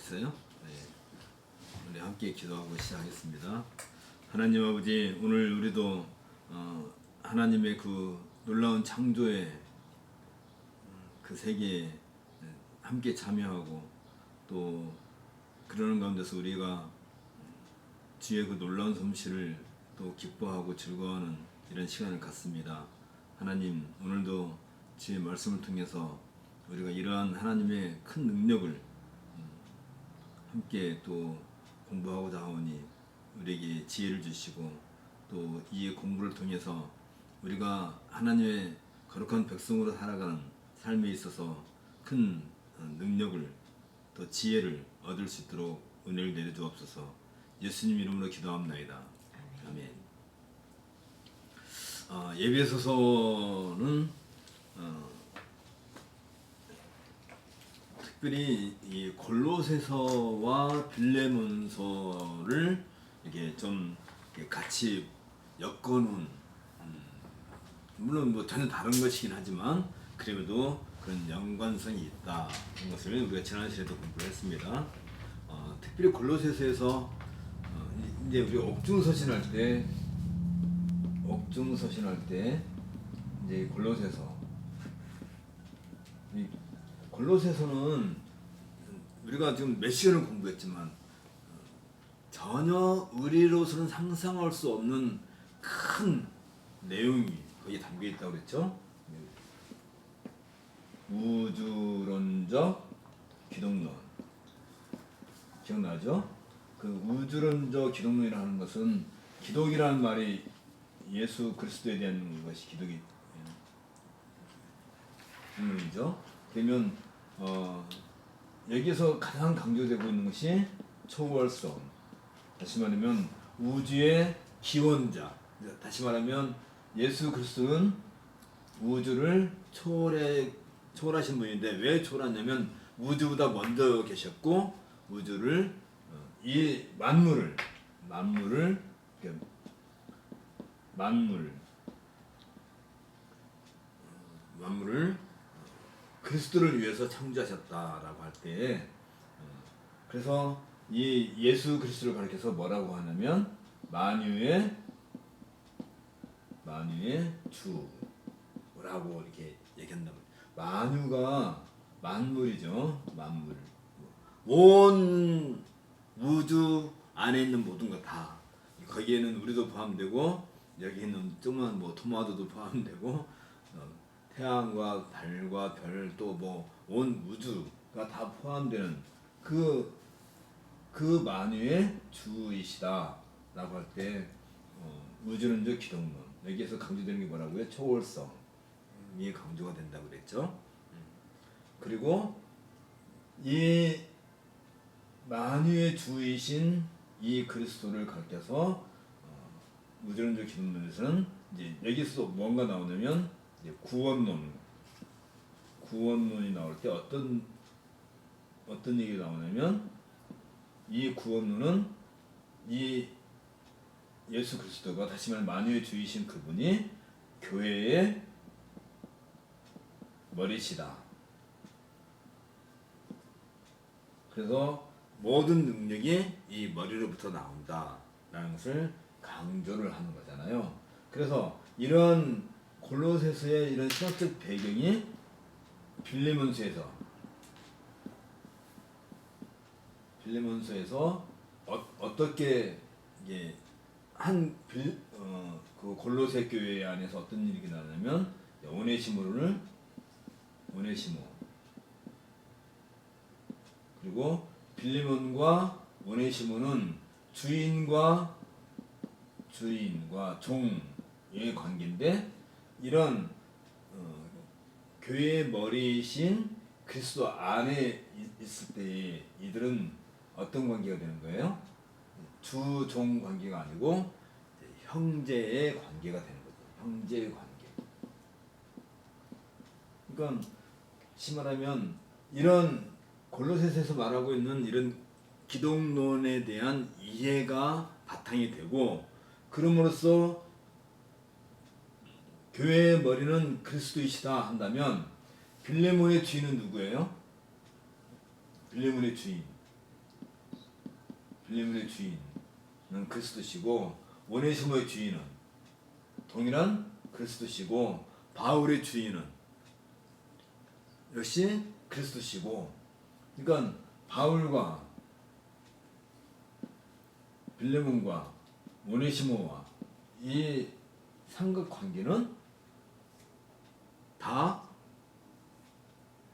됐어요? 네. 우리 함께 기도하고 시작하겠습니다. 하나님 아버지, 오늘 우리도 하나님의 그 놀라운 창조의 그 세계에 함께 참여하고 또 그러는 가운데서 우리가 주의 그 놀라운 솜씨를 또 기뻐하고 즐거워하는 이런 시간을 갖습니다. 하나님, 오늘도 주의 말씀을 통해서 우리가 이러한 하나님의 큰 능력을 함께 또 공부하고자 하오니 우리에게 지혜를 주시고 또 이 공부를 통해서 우리가 하나님의 거룩한 백성으로 살아가는 삶에 있어서 큰 능력을 또 지혜를 얻을 수 있도록 은혜를 내려주옵소서. 예수님 이름으로 기도합나이다. 아멘. 예배소서는 특별히 이 골로새서와 빌레몬서를 이렇게 좀 같이 엮어놓은 물론 뭐 전혀 다른 것이긴 하지만 그래도 그런 연관성이 있다. 이런 것을 우리가 지난 시간에도 공부를 했습니다. 특별히 골로새서에서 이제 우리 옥중서신할 때 이제 골로새서는 우리가 지금 몇 시간을 공부했지만 전혀 우리로서는 상상할 수 없는 큰 내용이 거기에 담겨 있다고 그랬죠. 우주론적 기독론 기억나죠? 그 우주론적 기독론이라는 것은 기독이라는 말이 예수 그리스도에 대한 것이 기독이죠. 그러면 여기서 가장 강조되고 있는 것이 초월성. 다시 말하면 우주의 기원자. 다시 말하면 예수 그리스도는 우주를 초월하신 분인데 왜 초월하냐면 우주보다 먼저 계셨고 우주를 이 만물을 그리스도를 위해서 창조하셨다라고 할 때, 그래서 이 예수 그리스도를 가리켜서 뭐라고 하냐면 만유의 주라고 이렇게 얘기한다. 만유가 만물이죠. 만물. 온 우주 안에 있는 모든 것 다. 거기에는 우리도 포함되고 여기 있는 조그만 뭐 토마토도 포함되고 태양과 달과 별 또 뭐 온 우주가 다 포함되는 그 만유의 주이시다라고 할 때 우주론적 기독론 여기에서 강조되는 게 뭐라고요? 초월성이 강조가 된다고 그랬죠. 그리고 이 만유의 주이신 이 그리스도를 가르쳐서 우주론적 기독론에서는 이제 여기서 뭔가 나오냐면 이제 구원론이 나올 때 어떤 얘기가 나오냐면 이 구원론은 이 예수 그리스도가 다시 말해 만유의 주이신 그분이 교회의 머리시다. 그래서 모든 능력이 이 머리로부터 나온다라는 것을 강조를 하는 거잖아요. 그래서 이런 골로새서의 이런 신학적 배경이 빌레몬서에서 어떻게 이게 그 골로새 교회 안에서 어떤 일이 나냐면 오네시모 그리고 빌레몬과 오네시모는 주인과 종의 관계인데 이런 교회의 머리이신 그리스도 안에 있을 때 이들은 어떤 관계가 되는 거예요? 주-종 관계가 아니고 형제의 관계가 되는 거죠. 형제의 관계. 그러니까 말하면 이런 골로새서에서 말하고 있는 이런 기독론에 대한 이해가 바탕이 되고 그럼으로써 교회의 머리는 그리스도이시다 한다면 빌레몬의 주인은 누구예요? 빌레몬의 주인 빌레몬의 주인은 그리스도시고 오네시모의 주인은 동일한 그리스도시고 바울의 주인은 역시 그리스도시고 그러니까 바울과 빌레몬과 오네시모와 이 삼각관계는 다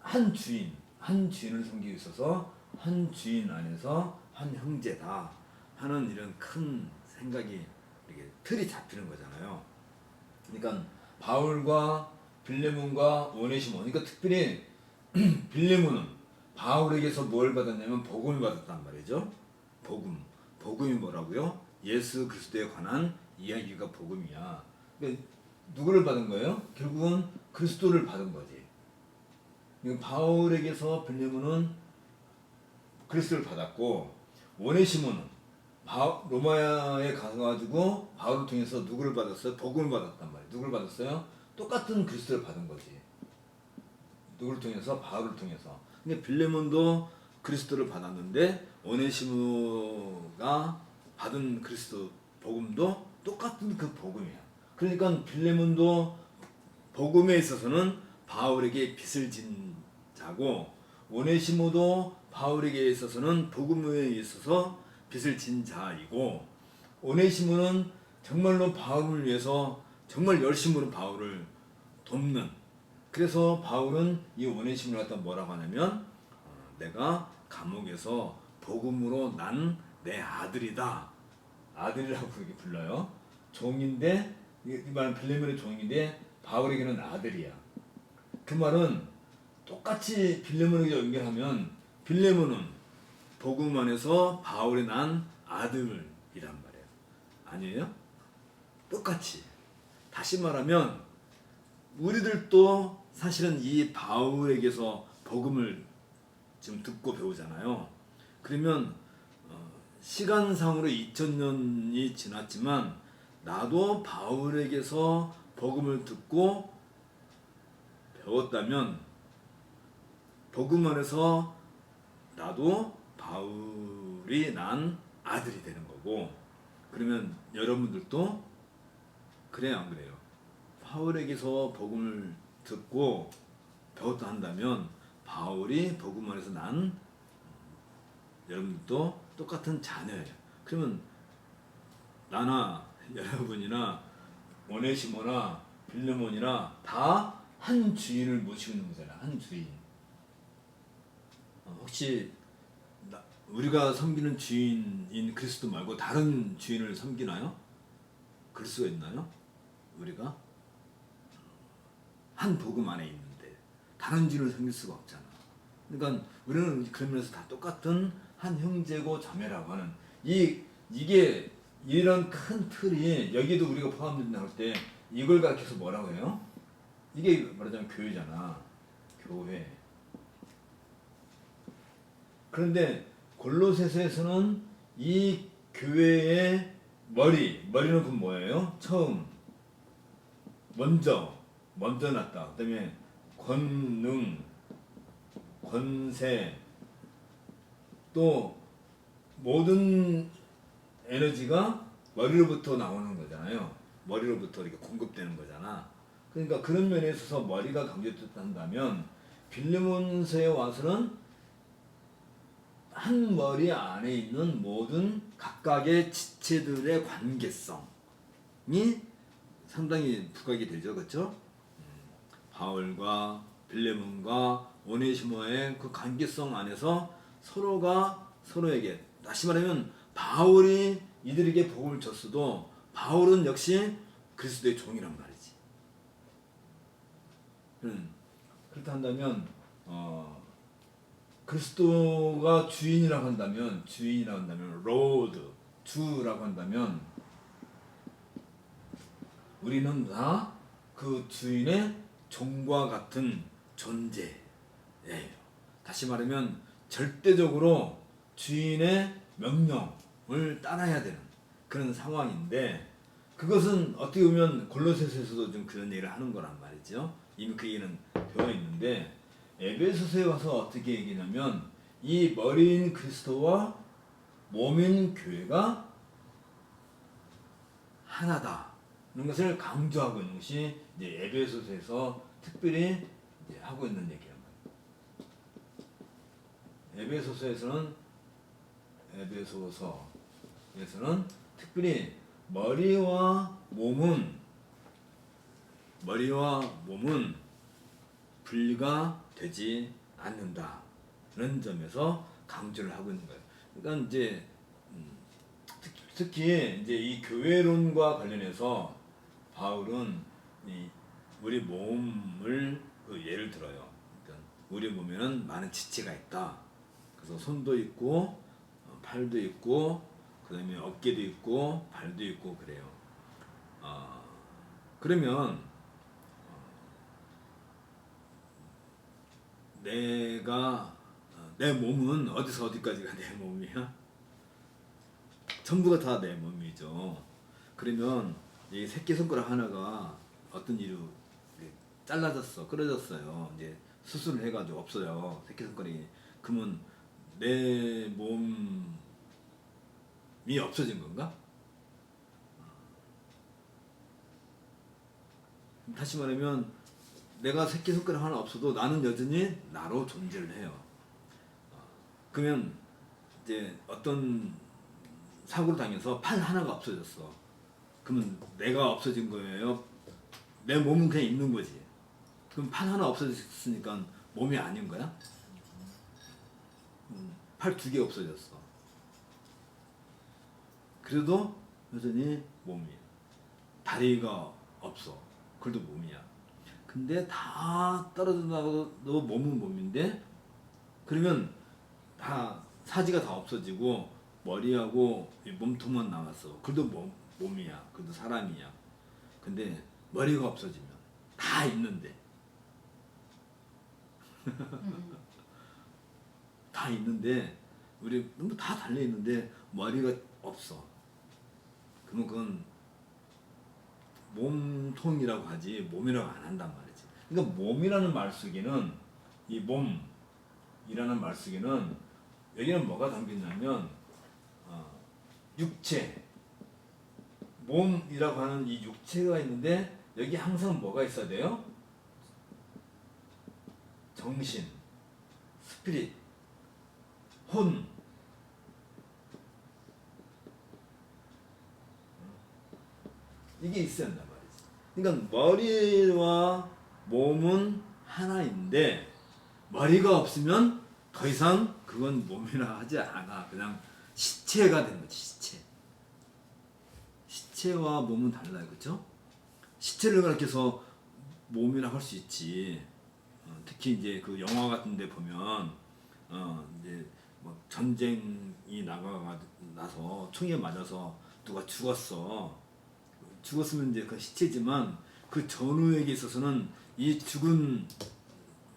한 주인, 한 주인을 섬기고 있어서 한 주인 안에서 한 형제다 하는 이런 큰 생각이 이렇게 틀이 잡히는 거잖아요. 그러니까 바울과 빌레몬과 오네시모, 그러니까 특별히 빌레몬은 바울에게서 뭘 받았냐면 복음을 받았단 말이죠. 복음이 뭐라고요? 예수 그리스도에 관한 이야기가 복음이야. 그러니까 누구를 받은 거예요? 결국은 그리스도를 받은 거지. 바울에게서 빌레몬은 그리스도를 받았고 오네시모는 로마에 가가지고 바울을 통해서 누구를 받았어요? 복음을 받았단 말이에요. 누구를 받았어요? 똑같은 그리스도를 받은 거지. 누구를 통해서? 바울을 통해서. 근데 빌레몬도 그리스도를 받았는데 오네시모가 받은 그리스도 복음도 똑같은 그 복음이야. 그러니까 빌레몬도 복음에 있어서는 바울에게 빚을 진 자고 오네시모도 바울에게 있어서는 복음에 있어서 빚을 진 자이고 오네시모는 정말로 바울을 위해서 정말 열심으로 바울을 돕는 그래서 바울은 이 오네시모를 갖다 뭐라고 하냐면 내가 감옥에서 복음으로 난 내 아들이다. 아들이라고 그렇게 불러요. 종인데 이 말은 빌레몬의 종인데 바울에게는 아들이야. 그 말은 똑같이 빌레몬에게 연결하면 빌레몬은 복음 안에서 바울이 난 아들이란 말이에요. 아니에요? 똑같이. 다시 말하면 우리들도 사실은 이 바울에게서 복음을 지금 듣고 배우잖아요. 그러면 시간상으로 2000년이 지났지만 나도 바울에게서 복음을 듣고 배웠다면 복음 안에서 나도 바울이 난 아들이 되는 거고 그러면 여러분들도 그래요 안 그래요? 바울에게서 복음을 듣고 배웠다 한다면 바울이 복음 안에서 난 여러분들도 똑같은 자녀예요. 그러면 나나 여러분이나 오네시모나 빌레몬이나 다 한 주인을 모시고 있는 거잖아. 한 주인. 혹시 우리가 섬기는 주인인 그리스도 말고 다른 주인을 섬기나요? 그럴 수가 있나요? 우리가 한 복음 안에 있는데 다른 주인을 섬길 수가 없잖아. 그러니까 우리는 그런 면에서 다 똑같은 한 형제고 자매라고 하는 이게 이런 큰 틀이 여기도 우리가 포함된다 할 때 이걸 가르쳐서 뭐라고 해요? 이게 말하자면 교회잖아. 교회. 그런데 골로새서에서는 이 교회의 머리는 그 뭐예요? 처음, 먼저 났다. 그다음에 권능, 권세, 또 모든 에너지가 머리로부터 나오는 거잖아요. 머리로부터 이렇게 공급되는 거잖아. 그러니까 그런 면에 있어서 머리가 강조됐다면 빌레몬서에 와서는 한 머리 안에 있는 모든 각각의 지체들의 관계성이 상당히 부각이 되죠. 그렇죠? 바울과 빌레몬과 오네시모의 그 관계성 안에서 서로가 서로에게 다시 말하면 바울이 이들에게 복음을 줬어도 바울은 역시 그리스도의 종이란 말이지. 그렇다 한다면 그리스도가 주인이라고 한다면 로드 주라고 한다면 우리는 다 그 주인의 종과 같은 존재예요. 다시 말하면 절대적으로 주인의 명령을 따라야 되는 그런 상황인데 그것은 어떻게 보면 골로새서에서도 좀 그런 얘기를 하는 거란 말이죠. 이미 그 얘기는 되어 있는데 에베소서에 와서 어떻게 얘기냐면 이 머리인 그리스도와 몸인 교회가 하나다. 이런 것을 강조하고 있는 것이 이제 에베소서에서 특별히 이제 하고 있는 얘기란 말이에요. 에베소서에서는 특별히 머리와 몸은 분리가 되지 않는다는 점에서 강조를 하고 있는 거예요. 그러니까 이제 특히 이제 이 교회론과 관련해서 바울은 우리 몸을 예를 들어요. 그러니까 우리 몸에는 많은 지체가 있다. 그래서 손도 있고 팔도 있고 그다음에 어깨도 있고 발도 있고 그래요. 그러면 내 몸은 어디서 어디까지가 내 몸이야? 전부가 다 내 몸이죠. 그러면 이 새끼손가락 하나가 어떤 이유로 잘라졌어, 끊어졌어요. 이제 수술을 해가지고 없어요. 새끼손가락이. 그러면 내 몸이 없어진 건가? 다시 말하면 내가 새끼손가락 하나 없어도 나는 여전히 나로 존재를 해요. 그러면 이제 어떤 사고를 당해서 팔 하나가 없어졌어. 그러면 내가 없어진 거예요? 내 몸은 그냥 있는 거지. 그럼 팔 하나 없어졌으니까 몸이 아닌 거야? 팔 2개 없어졌어. 그래도 여전히 몸이야. 다리가 없어. 그래도 몸이야. 근데 다 떨어진다고 몸은 몸인데, 그러면 다 사지가 다 없어지고 머리하고 몸통만 남았어. 그래도 몸이야. 그래도 사람이야. 근데 머리가 없어지면 다 있는데 다 있는데 우리 너무 다 달려 있는데 머리가 없어. 그러면 그건 몸통이라고 하지 몸이라고 안 한단 말이지. 그러니까 몸이라는 말 속에는, 이 몸이라는 말 속에는 여기는 뭐가 담겼냐면 육체, 몸이라고 하는 이 육체가 있는데 여기 항상 뭐가 있어야 돼요? 정신, 스피릿, 혼. 이게 있어야 한단 말이지. 그러니까 머리와 몸은 하나인데 머리가 없으면 더 이상 그건 몸이라 하지 않아. 그냥 시체가 된 거지. 시체와 몸은 달라요. 그렇죠? 시체를 가리켜서 몸이라 할 수 있지. 특히 이제 그 영화 같은 데 보면 이제 뭐 전쟁이 나서 총에 맞아서 누가 죽었으면 이제 그 시체지만 그 전우에게 있어서는 이 죽은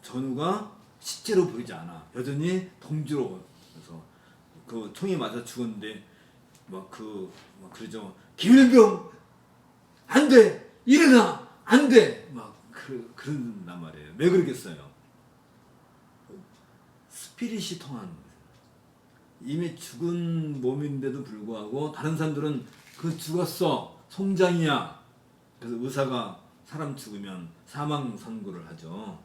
전우가 시체로 보이지 않아. 여전히 동지로. 그래서 그 총에 맞아 죽었는데 막 그러죠. 김일병 안 돼, 일어나, 안 돼, 막 그런단 말이에요. 왜 그러겠어요? 스피릿이 통하는 거예요. 이미 죽은 몸인데도 불구하고 다른 사람들은 그 죽었어, 송장이야. 그래서 의사가 사람 죽으면 사망 선고를 하죠.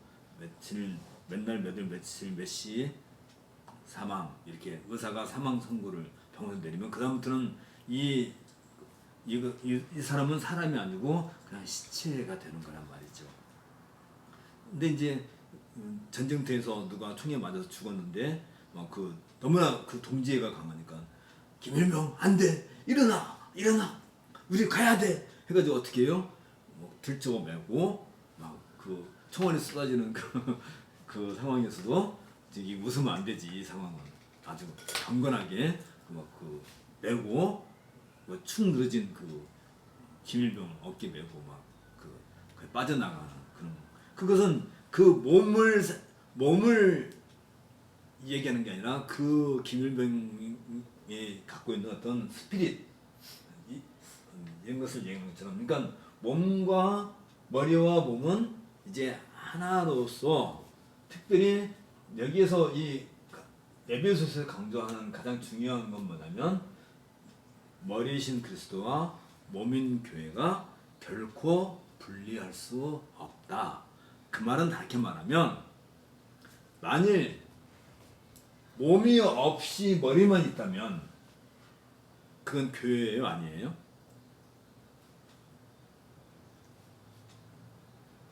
맨날 며칠 몇 시 사망, 이렇게 의사가 사망 선고를 병원에 내리면 그 다음부터는 이 사람은 사람이 아니고 그냥 시체가 되는 거란 말이죠. 근데 이제 전쟁터에서 누가 총에 맞아서 죽었는데 너무나 그 동지애가 강하니까 김일병 안 돼, 일어나 우리 가야 돼 해가지고 어떻게 해요? 들쳐매고 막 그 총알이 쏟아지는 그 상황에서도 이 웃으면 안 되지. 이 상황은 아주 경건하게 메고 축 늘어진 그 김일병 어깨 메고 빠져나가는 그것은 그 몸을 얘기하는 게 아니라 그 김일병이 갖고 있는 어떤 스피릿, 이런 것을 얘기하는 것처럼, 그러니까 몸과 머리와 몸은 이제 하나로서 특별히 여기에서 에베소서에서 강조하는 가장 중요한 건 뭐냐면 머리이신 그리스도와 몸인 교회가 결코 분리할 수 없다. 그 말은 다르게 말하면 만일 몸이 없이 머리만 있다면 그건 교회예요, 아니에요?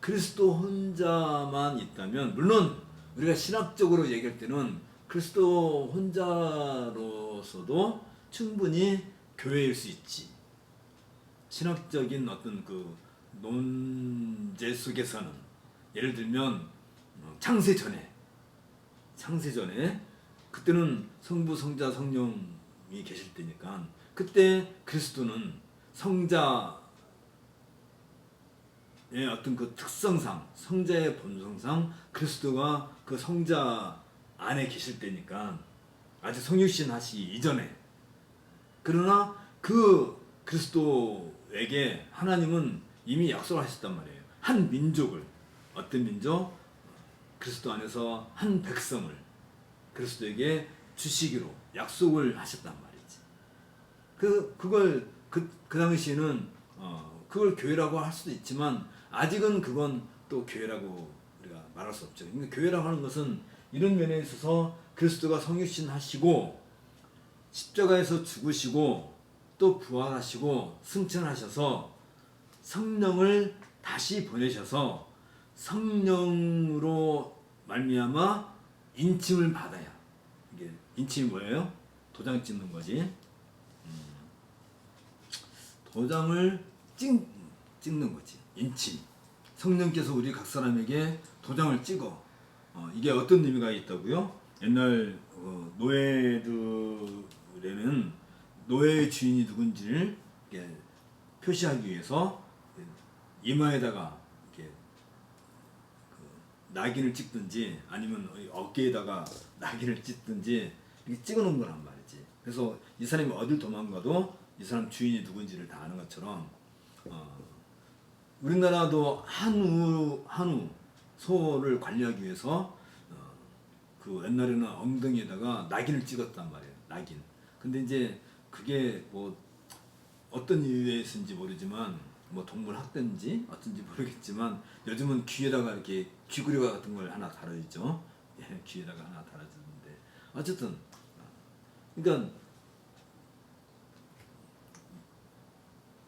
그리스도 혼자만 있다면 물론 우리가 신학적으로 얘기할 때는 그리스도 혼자로서도 충분히 교회일 수 있지. 신학적인 어떤 그 논제 속에서는 예를 들면 창세 전에 그때는 성부, 성자, 성령이 계실 때니까 그때 그리스도는 성자의 어떤 그 특성상 성자의 본성상 그리스도가 그 성자 안에 계실 때니까 아직 성육신 하시기 이전에 그러나 그 그리스도에게 하나님은 이미 약속을 하셨단 말이에요. 한 민족을 어떤 민족? 그리스도 안에서 한 백성을 그리스도에게 주시기로 약속을 하셨단 말이지. 그 당시에는 그걸 교회라고 할 수도 있지만 아직은 그건 또 교회라고 우리가 말할 수 없죠. 그러니까 교회라고 하는 것은 이런 면에 있어서 그리스도가 성육신 하시고 십자가에서 죽으시고 또 부활하시고 승천하셔서 성령을 다시 보내셔서 성령으로 말미암아 인침을 받아야 이게 인침이 뭐예요? 도장 찍는 거지. 도장을 찍는 거지. 인침. 성령께서 우리 각 사람에게 도장을 찍어. 이게 어떤 의미가 있다고요? 옛날 노예들에는 노예의 주인이 누군지를 표시하기 위해서 이마에다가 이렇게 낙인을 찍든지 아니면 어깨에다가 낙인을 찍든지 이렇게 찍어놓은 거란 말이지. 그래서 이 사람이 어딜 도망가도 이 사람 주인이 누군지를 다 아는 것처럼 우리나라도 한우 소를 관리하기 위해서 그 옛날에는 엉덩이에다가 낙인을 찍었단 말이에요. 낙인. 근데 이제 그게 뭐 어떤 이유에서인지 모르지만 뭐 동물 학대인지 어쩐지 모르겠지만 요즘은 귀에다가 이렇게 귀구리 같은 걸 하나 달아주죠. 예, 귀에다가 하나 달아주는데 어쨌든 그러니까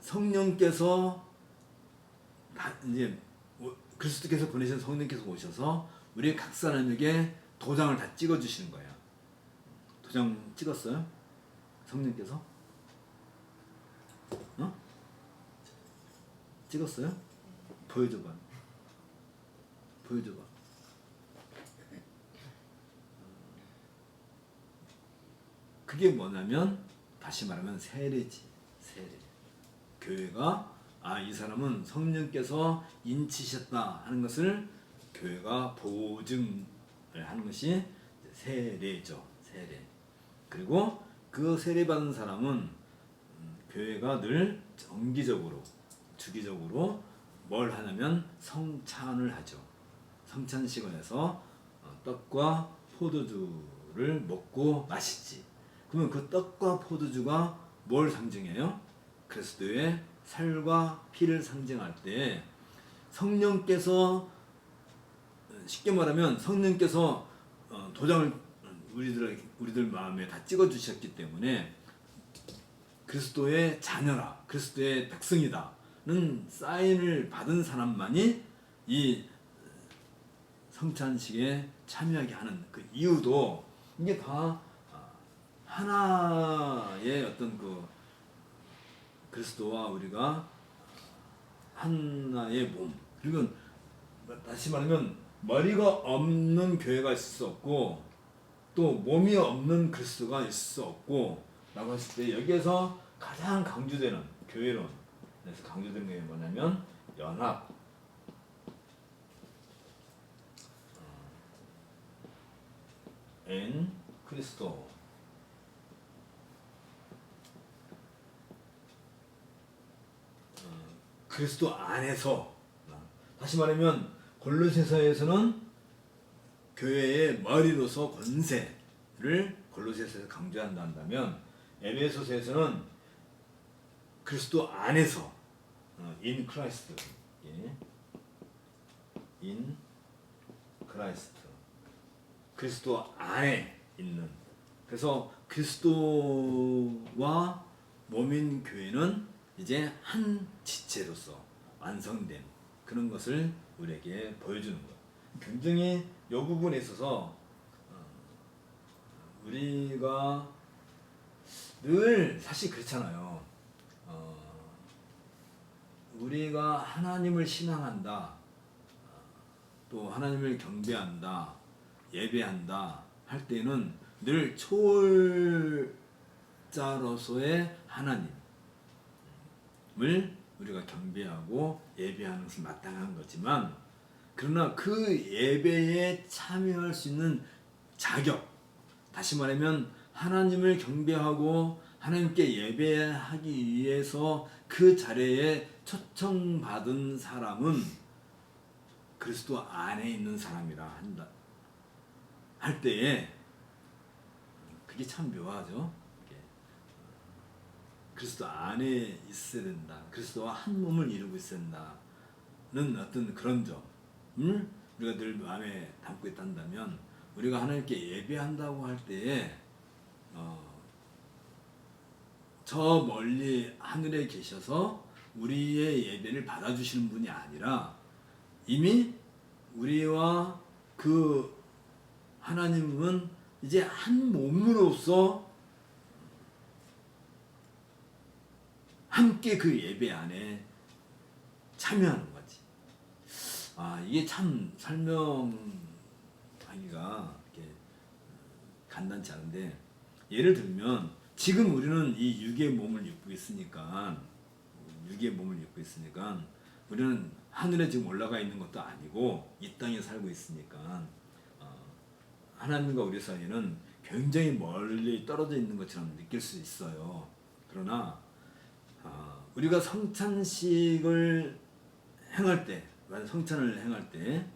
성령께서 이제 그리스도께서 보내신 성령께서 오셔서 우리 각 사람에게 도장을 다 찍어주시는 거예요. 도장 찍었어요? 성령께서? 찍었어요? 보여줘봐. 그게 뭐냐면 다시 말하면 세례지. 세례. 교회가 이 사람은 성령께서 인치셨다 하는 것을 교회가 보증을 하는 것이 세례죠. 세례. 그리고 그 세례받은 사람은 교회가 늘 정기적으로 주기적으로 뭘 하냐면 성찬을 하죠. 성찬식을 떡과 포도주를 먹고 마시지. 그러면 그 떡과 포도주가 뭘 상징해요? 그리스도의 살과 피를 상징할 때 성령께서 쉽게 말하면 성령께서 도장을 우리들 마음에 다 찍어 주셨기 때문에 그리스도의 자녀라, 그리스도의 백성이다는 사인을 받은 사람만이 이 성찬식에 참여하게 하는 그 이유도 이게 다 하나의 어떤 그 그리스도와 우리가 하나의 몸. 그리고 다시 말하면 머리가 없는 교회가 있을 수 없고 또 몸이 없는 그리스도가 있을 수 없고 라고 했을 때 여기에서 가장 강조되는 교회론에서 강조되는 게 뭐냐면 연합, 엔 그리스도. 그리스도 안에서 다시 말하면 골로새서에서는 교회의 머리로서 권세, 골로새서에서 강조한다 한다면 에베소서에서는 그리스도 안에서 in Christ, in Christ, 그리스도 안에 있는. 그래서 그리스도와 몸인 교회는 이제 한 지체로서 완성된 그런 것을 우리에게 보여주는 것. 굉장히 이 부분에 있어서 우리가 늘 사실 그렇잖아요. 우리가 하나님을 신앙한다, 또 하나님을 경배한다, 예배한다 할 때는 늘 초월자로서의 하나님을 우리가 경배하고 예배하는 것이 마땅한 거지만, 그러나 그 예배에 참여할 수 있는 자격, 다시 말하면 하나님을 경배하고 하나님께 예배하기 위해서 그 자리에 초청받은 사람은 그리스도 안에 있는 사람이라 한다 할 때에 그게 참 묘하죠. 그리스도 안에 있어야 된다, 그리스도와 한 몸을 이루고 있어야 된다는 어떤 그런 점을 우리가 늘 마음에 담고 있단다면, 우리가 하나님께 예배한다고 할 때에 저 멀리 하늘에 계셔서 우리의 예배를 받아주시는 분이 아니라 이미 우리와 그 하나님은 이제 한 몸으로서 함께 그 예배 안에 참여하는 거지. 이게 참 설명하기가 이렇게 간단치 않은데, 예를 들면 지금 우리는 이 육의 몸을 입고 있으니까 우리는 하늘에 지금 올라가 있는 것도 아니고 이 땅에 살고 있으니까 하나님과 우리 사이에는 굉장히 멀리 떨어져 있는 것처럼 느낄 수 있어요. 그러나 우리가 성찬식을 행할 때, 성찬을 행할 때,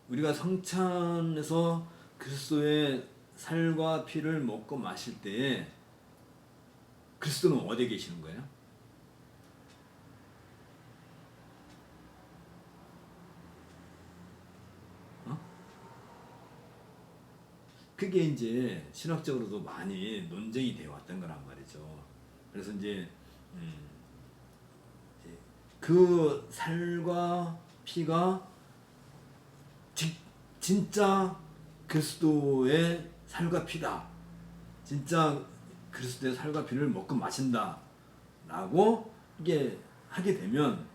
우리가 성찬에서 그리스도의 살과 피를 먹고 마실 때에 그리스도는 어디에 계시는 거예요? 그게 이제 신학적으로도 많이 논쟁이 되어 왔던 거란 말이죠. 그래서 이제 그 살과 피가 진짜 그리스도의 살과 피다, 진짜 그리스도의 살과 피를 먹고 마신다 라고 이게 하게 되면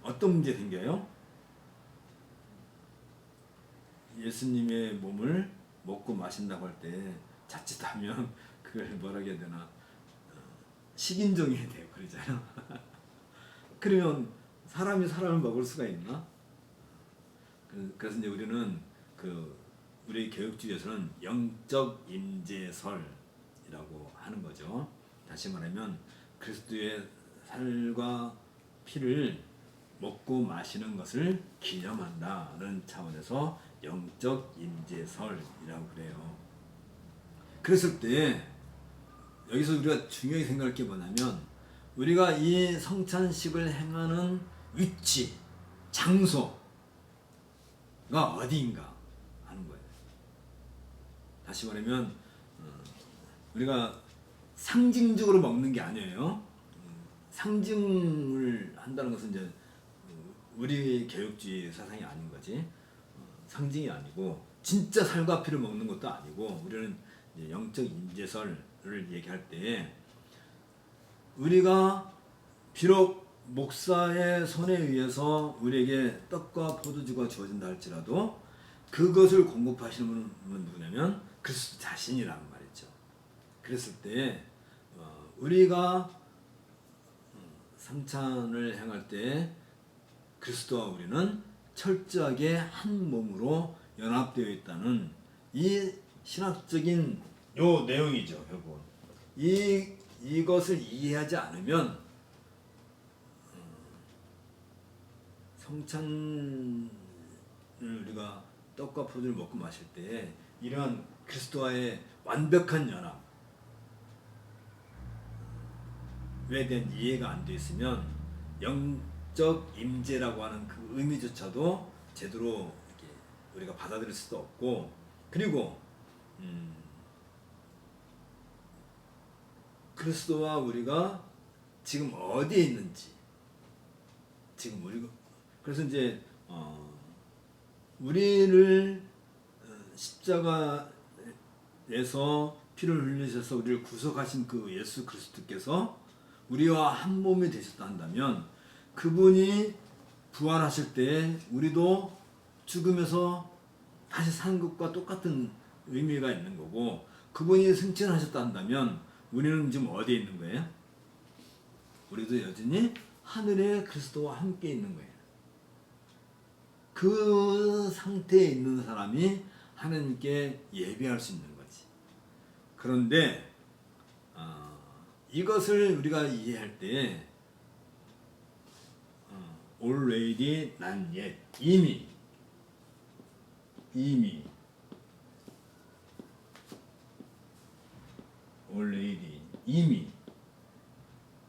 어떤 문제 생겨요? 예수님의 몸을 먹고 마신다고 할 때 자칫하면 그걸 뭐라 해야 되나, 식인종이 돼요 그러잖아요. 그러면 사람이 사람을 먹을 수가 있나? 그래서 이제 우리는 우리 교육주의에서는 영적 임재설이라고 하는 거죠. 다시 말하면 그리스도의 살과 피를 먹고 마시는 것을 기념한다는 차원에서 영적 임재설이라고 그래요. 그랬을 때 여기서 우리가 중요하게 생각할 게 뭐냐면, 우리가 이 성찬식을 행하는 위치, 장소가 어디인가 하는 거예요. 다시 말하면 우리가 상징적으로 먹는 게 아니에요. 상징을 한다는 것은 이제 우리 교육주의 사상이 아닌 거지. 상징이 아니고 진짜 살과 피를 먹는 것도 아니고, 우리는 이제 영적 임재설을 얘기할 때 우리가 비록 목사의 손에 의해서 우리에게 떡과 포도주가 주어진다 할지라도 그것을 공급하시는 분은 누구냐면 그리스도 자신이란 말이죠. 그랬을 때 우리가 성찬을 행할 때 그리스도와 우리는 철저하게 한 몸으로 연합되어 있다는 이 신학적인 요 내용이죠. 결국 이것을 이해하지 않으면 성찬을 우리가 떡과 포도를 먹고 마실 때 이러한 그리스도와의 완벽한 연합에 대한 이해가 안 돼 있으면 영적 임재라고 하는 그 의미조차도 제대로 이렇게 우리가 받아들일 수도 없고, 그리고 그리스도와 우리가 지금 어디에 있는지, 지금 우리가 그래서 이제 우리를 십자가에서 피를 흘리셔서 우리를 구속하신 그 예수 그리스도께서 우리와 한 몸이 되셨다 한다면, 그분이 부활하실 때 우리도 죽음에서 다시 산 것과 똑같은 의미가 있는 거고, 그분이 승천하셨다 한다면 우리는 지금 어디에 있는 거예요? 우리도 여전히 하늘에 그리스도와 함께 있는 거예요. 그 상태에 있는 사람이 하나님께 예배할 수 있는 거지. 그런데 이것을 우리가 이해할 때 already, not yet, 이미 already, 이미,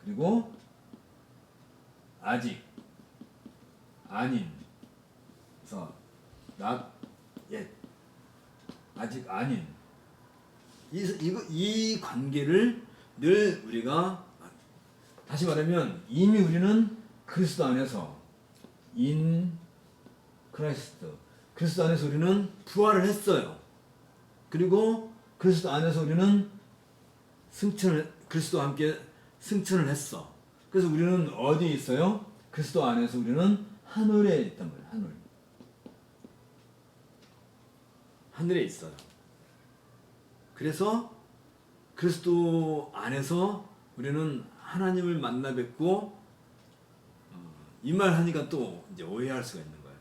그리고 아직, 아닌, 그래서 not yet, 아직 아닌, 이 관계를 늘 우리가, 다시 말하면 이미 우리는 그리스도 안에서, in Christ, 그리스도 안에서 우리는 부활을 했어요. 그리고 그리스도 안에서 우리는 그리스도와 함께 승천을 했어. 그래서 우리는 어디에 있어요? 그리스도 안에서 우리는 하늘에 있단 말이에요. 하늘에 있어요. 그래서 그리스도 안에서 우리는 하나님을 만나 뵙고, 이 말 하니까 또 이제 오해할 수가 있는 거예요.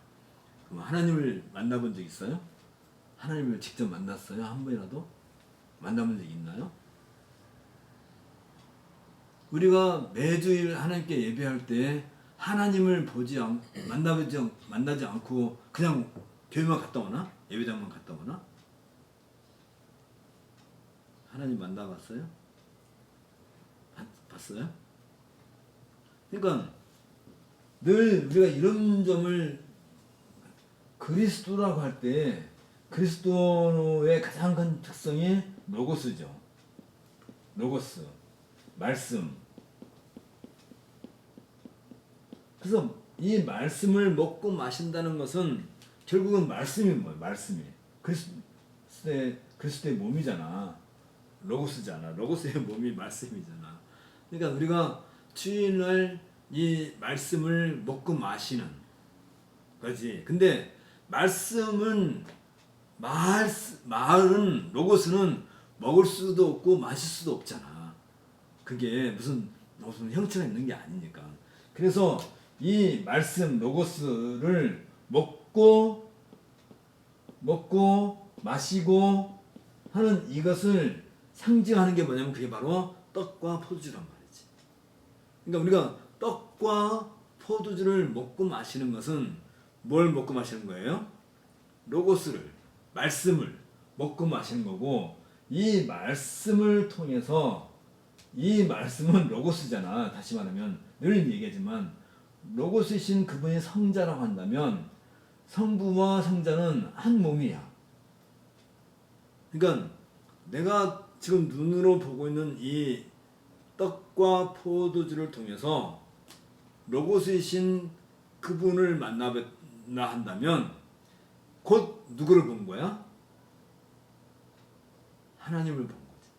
그럼 하나님을 만나본 적 있어요? 하나님을 직접 만났어요? 한 번이라도? 만나본 적 있나요? 우리가 매주일 하나님께 예배할 때 하나님을 만나지 않고 그냥 교회만 갔다 오나? 예배장만 갔다 오나? 하나님 만나봤어요? 봤어요? 그러니까 늘 우리가 이런 점을, 그리스도라고 할 때 그리스도의 가장 큰 특성이 로고스죠. 로고스, 말씀. 그래서 이 말씀을 먹고 마신다는 것은 결국은 말씀이 뭐예요? 말씀이 그리스도의 몸이잖아. 로고스잖아. 로고스의 몸이 말씀이잖아. 그러니까 우리가 주일날 이 말씀을 먹고 마시는 거지. 근데 말씀은, 말은, 로고스는 먹을 수도 없고 마실 수도 없잖아. 그게 무슨 형체가 있는 게 아니니까. 그래서 이 말씀, 로고스를 먹고 마시고 하는 이것을 상징하는 게 뭐냐면, 그게 바로 떡과 포도주란 말이지. 그러니까 우리가 떡과 포도주를 먹고 마시는 것은 뭘 먹고 마시는 거예요? 로고스를, 말씀을 먹고 마시는 거고, 이 말씀을 통해서, 이 말씀은 로고스잖아. 다시 말하면 늘 얘기하지만 로고스이신 그분이 성자라고 한다면 성부와 성자는 한 몸이야. 그러니까 내가 지금 눈으로 보고 있는 이 떡과 포도주를 통해서 로고스이신 그분을 만나 한다면 곧 누구를 본 거야? 하나님을 본 거지.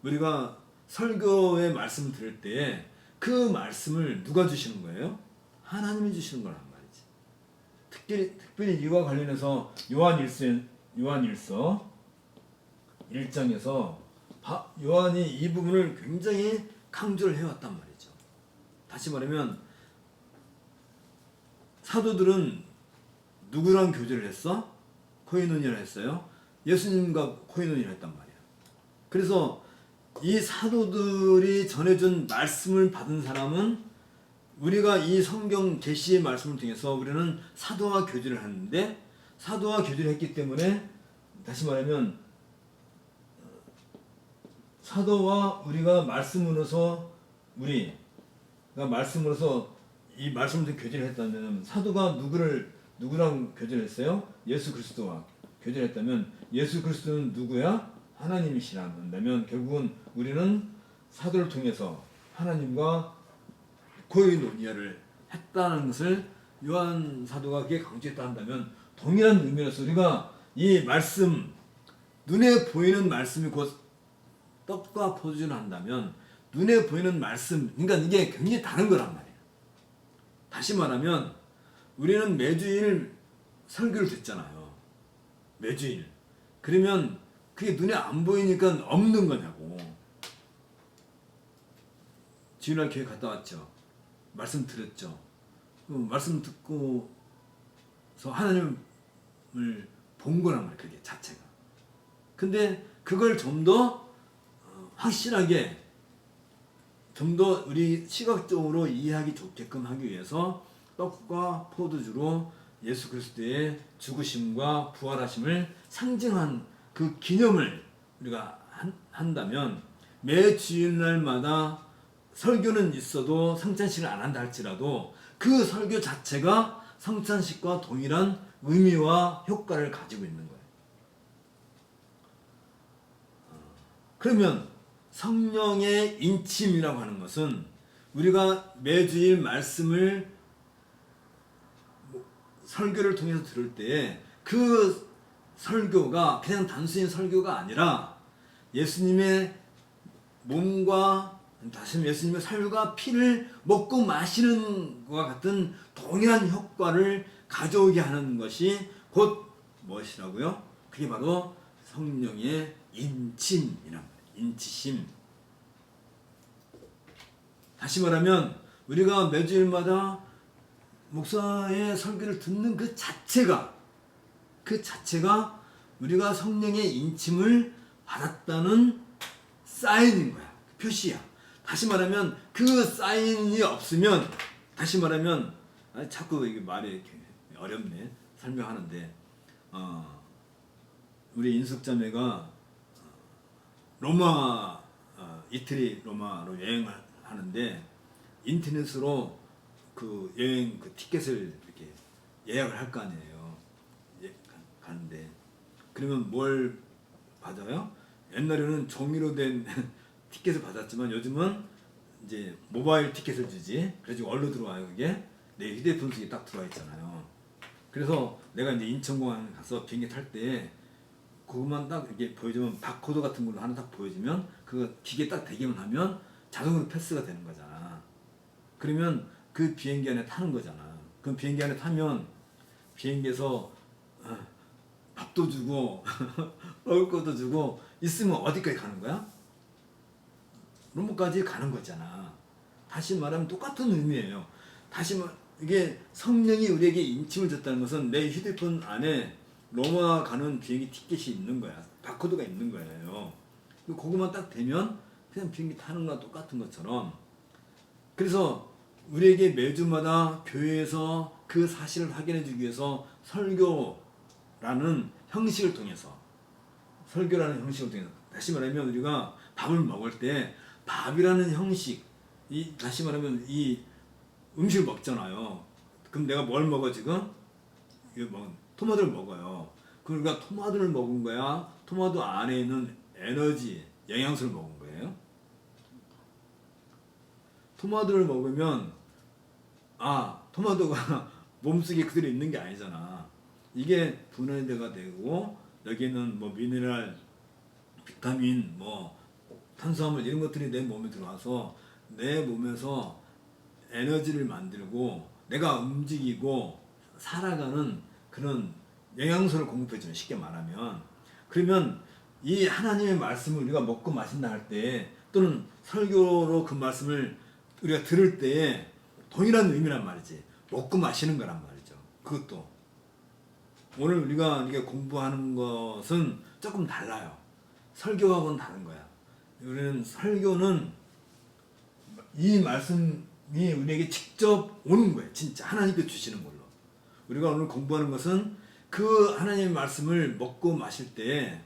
우리가 설교의 말씀을 들을 때 그 말씀을 누가 주시는 거예요? 하나님이 주시는 거란 말이지. 특별히 이와 관련해서 요한일서 1장에서 요한이 이 부분을 굉장히 강조를 해왔단 말이죠. 다시 말하면 사도들은 누구랑 교제를 했어? 코이노니를 했어요. 예수님과 코이노니를 했단 말이야. 그래서 이 사도들이 전해준 말씀을 받은 사람은, 우리가 이 성경 계시의 말씀을 통해서 우리는 사도와 교제를 하는데, 사도와 교제를 했기 때문에 다시 말하면 사도와 우리가 말씀으로서 이 말씀을 교제를 했다면 사도가 누구랑 교제를 했어요? 예수 그리스도와 교제를 했다면 예수 그리스도는 누구야? 하나님이시라 한다면 결국은 우리는 사도를 통해서 하나님과 고인노니아를 했다는 것을 요한 사도가 그게 강조했다 한다면 동일한 의미로서 우리가 이 말씀 눈에 보이는 말씀이 곧 떡과 포도주를 한다면 눈에 보이는 말씀 그러니까 이게 굉장히 다른 거란 말이에요. 다시 말하면 우리는 매주일 설교를 듣잖아요. 매주일. 그러면 그게 눈에 안 보이니까 없는 거냐고. 주일날 교회 갔다 왔죠. 말씀 들었죠. 말씀 듣고서 하나님을 본 거란 말이에요. 그게 자체가. 근데 그걸 좀 더 확실하게 좀 더 우리 시각적으로 이해하기 좋게끔 하기 위해서 떡과 포도주로 예수 그리스도의 죽으심과 부활하심을 상징한 그 기념을 우리가 한다면 매 주일날마다 설교는 있어도 성찬식을 안 한다 할지라도 그 설교 자체가 성찬식과 동일한 의미와 효과를 가지고 있는 거예요. 그러면 성령의 인침이라고 하는 것은 우리가 매주일 말씀을 설교를 통해서 들을 때에 그 설교가 그냥 단순히 설교가 아니라 예수님의 몸과 다시 예수님의 살과 피를 먹고 마시는 것과 같은 동일한 효과를 가져오게 하는 것이 곧 무엇이라고요? 그게 바로 성령의 인침이란 말이에요. 인치심. 다시 말하면 우리가 매주일마다 목사의 설교를 듣는 그 자체가 우리가 성령의 인침을 받았다는 사인인 거야. 표시야. 다시 말하면 그 사인이 없으면 다시 말하면 자꾸 이게 말이 이렇게 어렵네. 설명하는데 우리 인숙자매가 로마 이태리 로마로 여행을 하는데 인터넷으로 그 여행 그 티켓을 이렇게 예약을 할 거 아니에요. 가는데 그러면 뭘 받아요? 옛날에는 종이로 된 티켓을 받았지만 요즘은 이제 모바일 티켓을 주지. 그래서 얼로 들어와요. 그게 내 휴대폰 속에 딱 들어와 있잖아요. 그래서 내가 이제 인천공항에 가서 비행기 탈 때 그것만 딱 이렇게 보여주면 바코드 같은 걸로 하나 딱 보여주면 그 기계 딱 대기만 하면 자동으로 패스가 되는 거잖아. 그러면 그 비행기 안에 타는 거잖아. 그럼 비행기 안에 타면 비행기에서 밥도 주고 먹을 것도 주고 있으면 어디까지 가는 거야? 로마까지 가는 거잖아. 다시 말하면 똑같은 의미예요. 다시 이게 성령이 우리에게 인침을 줬다는 것은 내 휴대폰 안에 로마 가는 비행기 티켓이 있는 거야. 바코드가 있는 거예요. 그거만 딱 되면 그냥 비행기 타는 거랑 똑같은 것처럼. 그래서 우리에게 매주마다 교회에서 그 사실을 확인해 주기 위해서 설교라는 형식을 통해서 다시 말하면 우리가 밥을 먹을 때 밥이라는 형식, 다시 말하면 이 음식을 먹잖아요. 그럼 내가 뭘 먹어 지금? 토마토를 먹어요. 그러니까 토마토를 먹은 거야? 토마토 안에 있는 에너지, 영양소를 먹은 거예요? 토마토를 먹으면 토마토가 몸속에 그대로 있는 게 아니잖아. 이게 분해가 되고 여기는 뭐 미네랄, 비타민, 뭐 탄수화물 이런 것들이 내 몸에 들어와서 내 몸에서 에너지를 만들고 내가 움직이고 살아가는 그런 영양소를 공급해주는, 쉽게 말하면. 그러면 이 하나님의 말씀을 우리가 먹고 마신다 할 때 또는 설교로 그 말씀을 우리가 들을 때에 동일한 의미란 말이지. 먹고 마시는 거란 말이죠. 그것도 오늘 우리가 이게 공부하는 것은 조금 달라요. 설교하고는 다른 거야. 우리는 설교는 이 말씀이 우리에게 직접 오는 거예요. 진짜 하나님께 주시는 걸로. 우리가 오늘 공부하는 것은 그 하나님의 말씀을 먹고 마실 때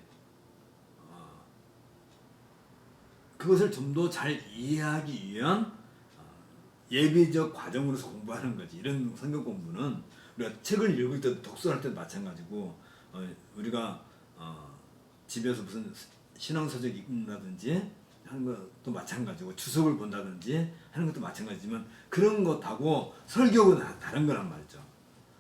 그것을 좀 더 잘 이해하기 위한 예비적 과정으로서 공부하는 거지. 이런 성경 공부는 우리가 책을 읽을 때도 독서할 때도 마찬가지고 우리가 집에서 무슨 신앙서적 읽는다든지 하는 것도 마찬가지고 주석을 본다든지 하는 것도 마찬가지지만 그런 것하고 설교는 다른 거란 말이죠.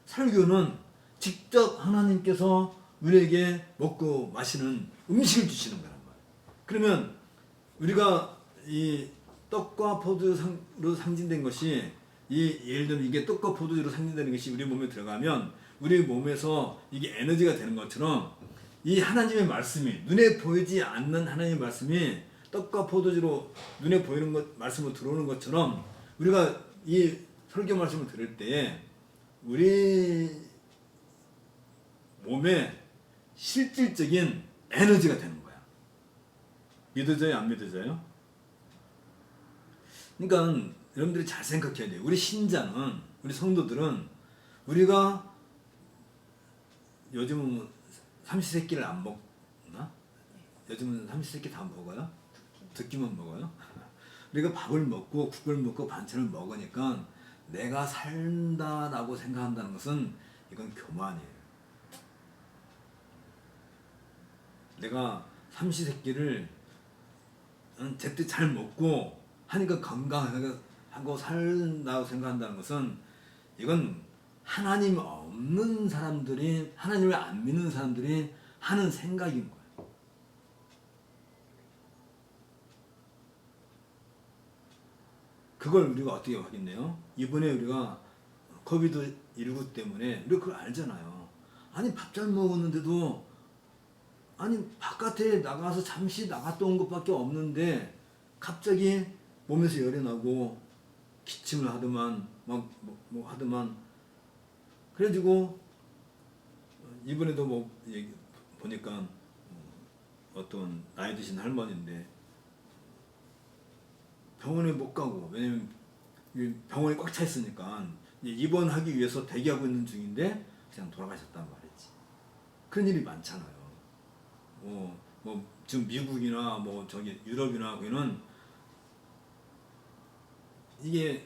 설교는 직접 하나님께서 우리에게 먹고 마시는 음식을 주시는 거란 말이에요. 그러면 우리가 이 떡과 포도로 상징된 것이 예를 들면 이게 떡과 포도주로 상징되는 것이 우리 몸에 들어가면 우리 몸에서 이게 에너지가 되는 것처럼 이 하나님의 말씀이 눈에 보이지 않는 하나님의 말씀이 떡과 포도주로 눈에 보이는 것 말씀으로 들어오는 것처럼 우리가 이 설교 말씀을 들을 때에 우리 몸에 실질적인 에너지가 되는 거야. 믿어져요? 안 믿어져요? 그러니까 여러분들이 잘 생각해야 돼요. 우리 신자는, 우리 성도들은 우리가 요즘은 삼시세끼를 안 먹나? 요즘은 삼시세끼 다 먹어요? 듣기만 먹어요? 우리가 밥을 먹고 국을 먹고 반찬을 먹으니까 내가 산다라고 생각한다는 것은 이건 교만이에요. 내가 삼시세끼를 제때 잘 먹고 하니까 건강하고 산다고 생각한다는 것은 이건 하나님 없는 사람들이, 하나님을 안 믿는 사람들이 하는 생각인 거예요. 그걸 우리가 어떻게 확인해요? 이번에 우리가 코비드19 때문에 우리가 그걸 알잖아요. 아니 밥 잘 먹었는데도 아니 바깥에 나가서 잠시 나갔다 온 것밖에 없는데 갑자기 몸에서 열이 나고 기침을 하더만 뭐 하더만 그래가지고 이번에도 보니까 어떤 나이 드신 할머니인데 병원에 못 가고 왜냐면 병원이 꽉 차 있으니까 입원하기 위해서 대기하고 있는 중인데 그냥 돌아가셨단 말이지. 그런 일이 많잖아요. 지금 미국이나 저기 유럽이나 거기는 이게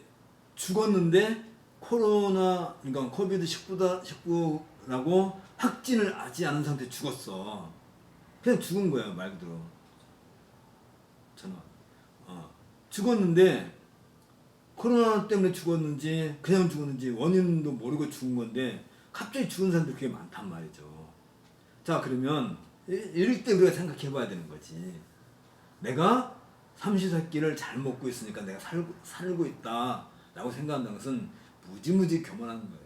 죽었는데 그러니까 코비드19라고 확진을 하지 않은 상태에 죽었어. 그냥 죽은 거야, 말 그대로. 죽었는데 코로나 때문에 죽었는지 그냥 죽었는지 원인도 모르고 죽은 건데 갑자기 죽은 사람들이 꽤 많단 말이죠. 자, 그러면 이럴 때 우리가 생각해 봐야 되는 거지. 내가 삼시세끼를 잘 먹고 있으니까 내가 살고 있다 라고 생각한다는 것은 무지무지 교만한 거예요.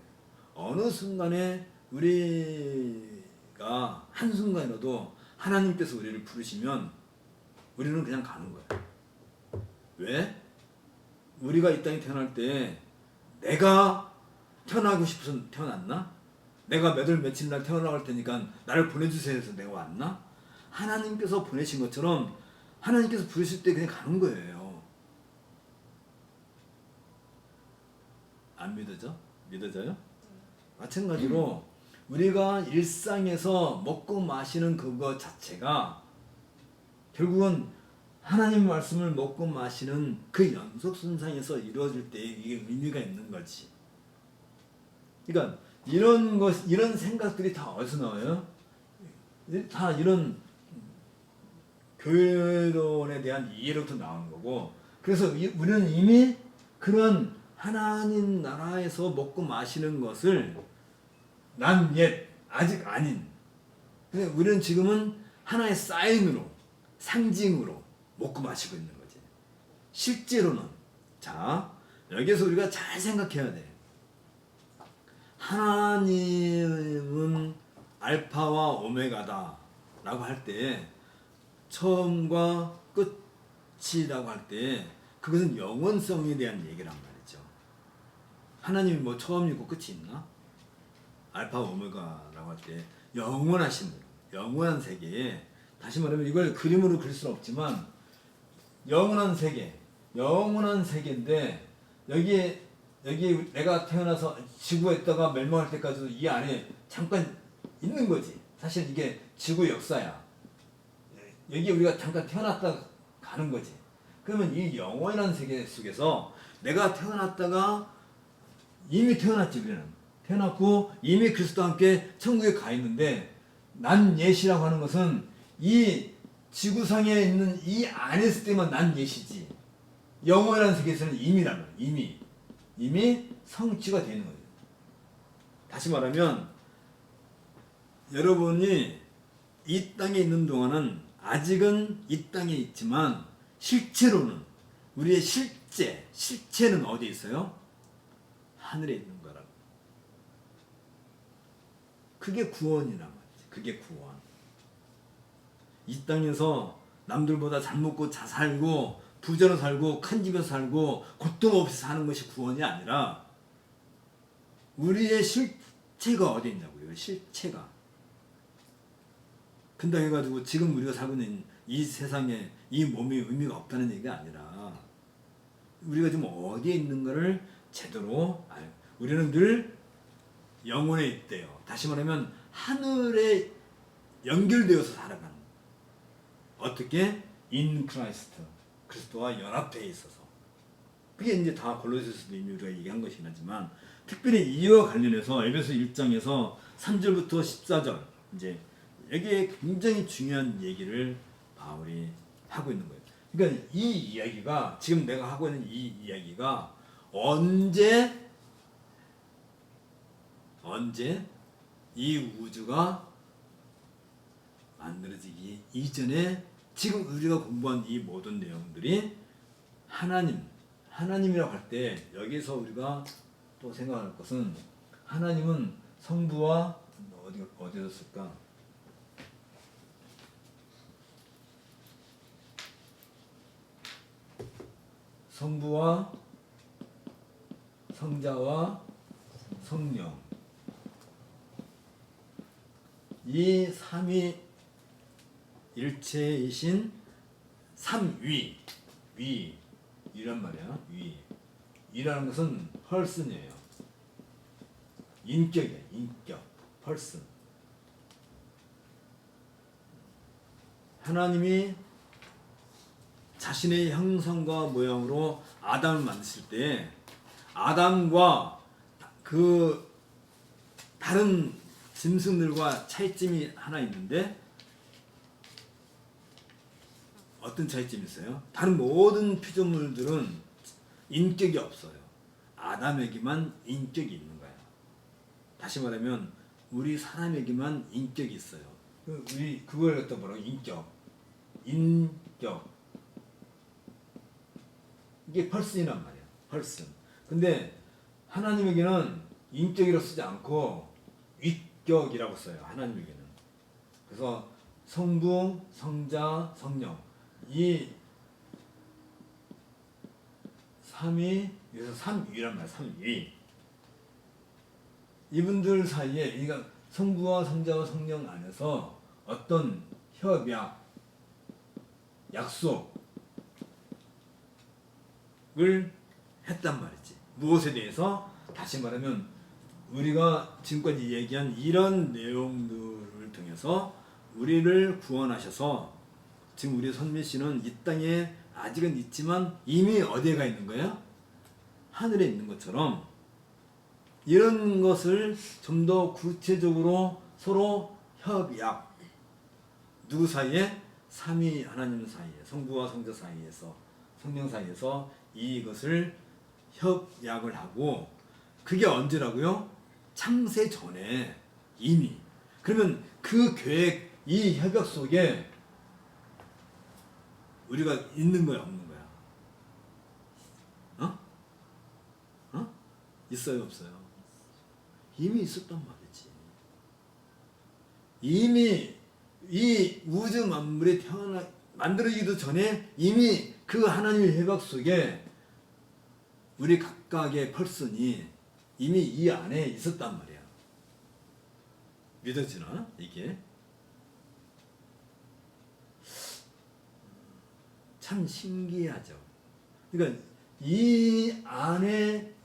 어느 순간에 우리가 한순간이라도 하나님께서 우리를 부르시면 우리는 그냥 가는 거예요. 왜? 우리가 이 땅에 태어날 때 내가 태어나고 싶어서 태어났나? 내가 몇 월 며칠 날 태어나갈 테니까 나를 보내주세요 해서 내가 왔나? 하나님께서 보내신 것처럼 하나님께서 부르실 때 그냥 가는 거예요. 안 믿어져? 믿어져요? 마찬가지로 우리가 일상에서 먹고 마시는 그것 자체가 결국은 하나님 말씀을 먹고 마시는 그 연속선상에서 이루어질 때 이게 의미가 있는 거지. 그러니까 이런 생각들이 다 어디서 나와요? 다 이런 교회론에 대한 이해로부터 나오는 거고, 그래서 우리는 이미 그런 하나님 나라에서 먹고 마시는 것을 난 옛 아직 아닌, 근데 우리는 지금은 하나의 사인으로, 상징으로 먹고 마시고 있는 거지. 실제로는 자, 여기서 우리가 잘 생각해야 돼. 하나님은 알파와 오메가다 라고 할 때, 처음과 끝이라고 할 때 그것은 영원성에 대한 얘기란 말이죠. 하나님이 뭐 처음이 있고 끝이 있나? 알파 오메가라고 할 때 영원하신 분, 영원한 세계에, 다시 말하면 이걸 그림으로 그릴 수는 없지만 영원한 세계인데 여기 내가 태어나서 지구에 있다가 멸망할 때까지도 이 안에 잠깐 있는 거지. 사실 이게 지구 역사야. 여기 우리가 잠깐 태어났다 가는 거지. 그러면 이 영원이라는 세계 속에서 내가 태어났다가 이미 태어났지. 우리는 태어났고 이미 그리스도와 함께 천국에 가 있는데, 난 예시라고 하는 것은 이 지구상에 있는 이 안에 있을 때만 난 예시지. 영원이라는 세계에서는 이미라는, 이미 성취가 되는 거예요. 다시 말하면 여러분이 이 땅에 있는 동안은 아직은 이 땅에 있지만, 실제로는 우리의 실체는 어디에 있어요? 하늘에 있는 거라고. 그게 구원이란 말이지. 그게 구원. 이 땅에서 남들보다 잘 먹고 잘 살고 부자로 살고 큰 집에서 살고 고통 없이 사는 것이 구원이 아니라, 우리의 실체가 어디 있냐고요. 실체가. 근데 해가지고 지금 우리가 살고 있는 이 세상에 이 몸이 의미가 없다는 얘기가 아니라, 우리가 지금 어디에 있는가를 제대로 알고, 우리는 늘 영혼에 있대요. 다시 말하면 하늘에 연결되어서 살아가는. 어떻게? In Christ. 그리스도와 연합되어 있어서. 그게 이제 다 골로새서도 이미 우리가 얘기한 것이긴 하지만, 특별히 이와 관련해서 에베소 1장에서 3절부터 14절, 이제 여기에 굉장히 중요한 얘기를 바울이 하고 있는 거예요. 그러니까 이 이야기가, 지금 내가 하고 있는 이 이야기가 언제 이 우주가 만들어지기 이전에, 지금 우리가 공부한 이 모든 내용들이 하나님이라고 할 때, 여기서 우리가 또 생각할 것은, 하나님은 성부와 어디서 쓸까? 성부와 성자와 성령, 이 삼위일체이신 삼위, 이란 말이야. 위라는 것은 펄슨이에요. 인격이야. 인격, 펄슨. 하나님이 자신의 형상과 모양으로 아담을 만드실 때, 아담과 그 다른 짐승들과 차이점이 하나 있는데, 어떤 차이점이 있어요? 다른 모든 피조물들은 인격이 없어요. 아담에게만 인격이 있는 거야. 다시 말하면 우리 사람에게만 인격이 있어요. 우리 그걸 갖다 뭐라고? 인격. 이게 펄슨이란 말이야. 펄슨. 근데 하나님에게는 인격이라고 쓰지 않고 위격이라고 써요. 하나님에게는. 그래서 성부, 성자, 성령, 이 삼위, 그래서 삼위란 말이야. 삼위. 이분들 사이에, 그러니까 성부와 성자와 성령 안에서 어떤 협약, 약속을 했단 말이지. 무엇에 대해서? 다시 말하면 우리가 지금까지 얘기한 이런 내용들을 통해서 우리를 구원하셔서, 지금 우리 선미 씨는 이 땅에 아직은 있지만 이미 어디에 가 있는 거예요? 하늘에 있는 것처럼, 이런 것을 좀 더 구체적으로 서로 협약, 누구 사이에? 삼위 하나님 사이에, 성부와 성자 사이에서, 성령 사이에서 이것을 협약을 하고, 그게 언제라고요? 창세 전에 이미. 그러면 그 계획, 이 협약 속에 우리가 있는 거야, 없는 거야? 있어요, 없어요? 이미 있었단 말이지. 이미 이 우주 만물이 만들어지기도 전에 이미 그 하나님의 협약 속에 우리 각각의 펄슨이 이미 이 안에 있었단 말이야. 믿어지나? 이게? 참 신기하죠. 그러니까 이 안에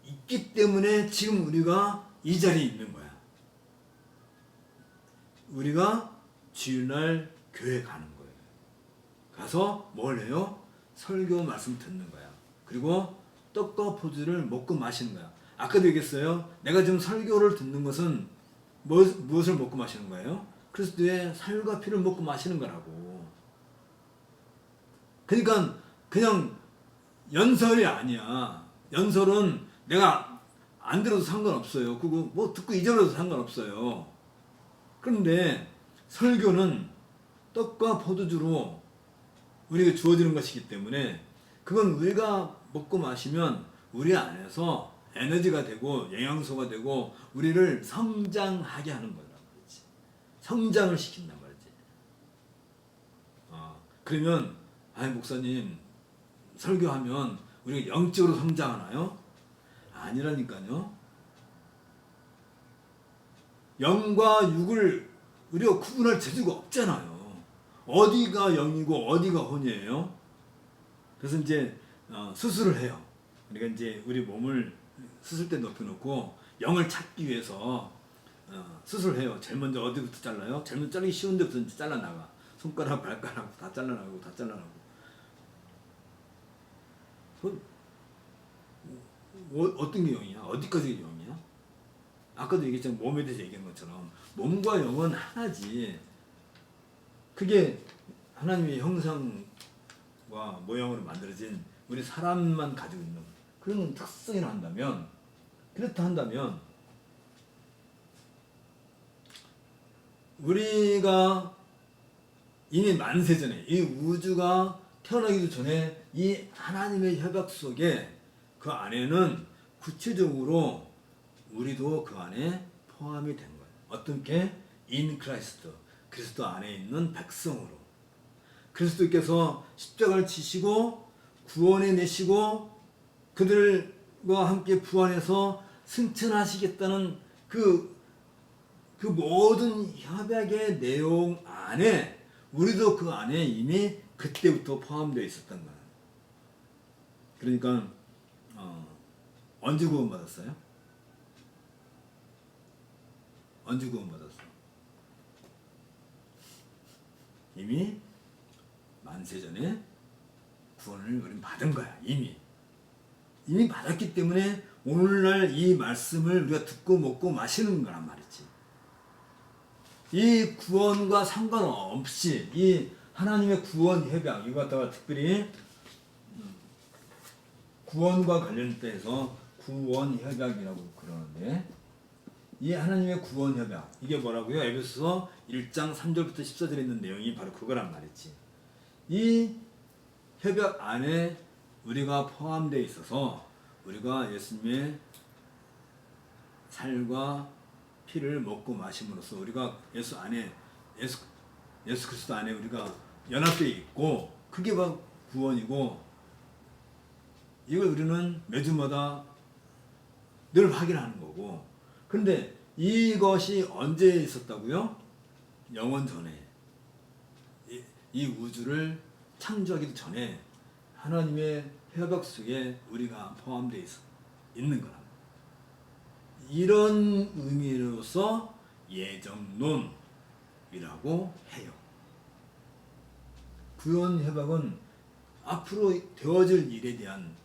있기 때문에 지금 우리가 이 자리에 있는 거야. 우리가 주일날 교회 가는 거예요. 가서 뭘 해요? 설교 말씀 듣는 거야. 그리고 떡과 포도주를 먹고 마시는 거야. 아까도 얘기했어요. 내가 지금 설교를 듣는 것은 무엇을 먹고 마시는 거예요? 그리스도의 살과 피를 먹고 마시는 거라고. 그러니까 그냥 연설이 아니야. 연설은 내가 안 들어도 상관없어요. 그거 뭐 듣고 잊어버려도 상관없어요. 그런데 설교는 떡과 포도주로 우리에게 주어지는 것이기 때문에 그건 우리가 먹고 마시면 우리 안에서 에너지가 되고 영양소가 되고 우리를 성장하게 하는 거란 말이지. 성장을 시킨단 말이지. 그러면 목사님 설교하면 우리가 영적으로 성장하나요? 아니라니까요. 영과 육을 우리가 구분할 재주가 없잖아요. 어디가 영이고 어디가 혼이에요? 그래서 이제 수술을 해요. 그러니까 이제 우리 몸을 수술대 높여놓고 영을 찾기 위해서 수술해요. 제일 먼저 어디부터 잘라요? 제일 먼저 자르기 쉬운 데부터 이제 잘라나가. 손가락, 발가락 다 잘라나가고 다 잘라나가고. 어떤 게 영이야? 어디까지 영이야? 아까도 얘기했지만 몸에 대해서 얘기한 것처럼 몸과 영은 하나지. 그게 하나님의 형상과 모양으로 만들어진 우리 사람만 가지고 있는 그런 특성이라 한다면, 그렇다 한다면 우리가 이미 만세전에 이 우주가 태어나기도 전에 이 하나님의 협약 속에 그 안에는 구체적으로 우리도 그 안에 포함이 된 거예요. 어떻게? In Christ, 그리스도 안에 있는 백성으로. 그리스도께서 십자가를 지시고 구원해 내시고 그들과 함께 부활해서 승천하시겠다는 그 모든 협약의 내용 안에 우리도 그 안에 이미 그때부터 포함되어 있었던 거예요. 그러니까 언제 구원받았어요? 언제 구원받았어? 이미 만세전에 구원을 우리는 받은 거야. 이미 받았기 때문에 오늘날 이 말씀을 우리가 듣고 먹고 마시는 거란 말이지. 이 구원과 상관없이 이 하나님의 구원 협약, 이거 갖다가 특별히 구원과 관련돼서 구원 협약이라고 그러는데, 이 하나님의 구원 협약, 이게 뭐라고요? 에베소서 1장 3절부터 14절에 있는 내용이 바로 그거란 말이지. 이 협약 안에 우리가 포함되어 있어서 우리가 예수님의 살과 피를 먹고 마심으로써 우리가 예수 그리스도 안에 우리가 연합되어 있고, 그게 바로 구원이고, 이걸 우리는 매주마다 늘 확인하는 거고. 그런데 이것이 언제 있었다고요? 영원 전에, 이 우주를 창조하기도 전에 하나님의 협약 속에 우리가 포함되어 있는 거랍니다. 이런 의미로서 예정론이라고 해요. 구원 협약은 앞으로 되어질 일에 대한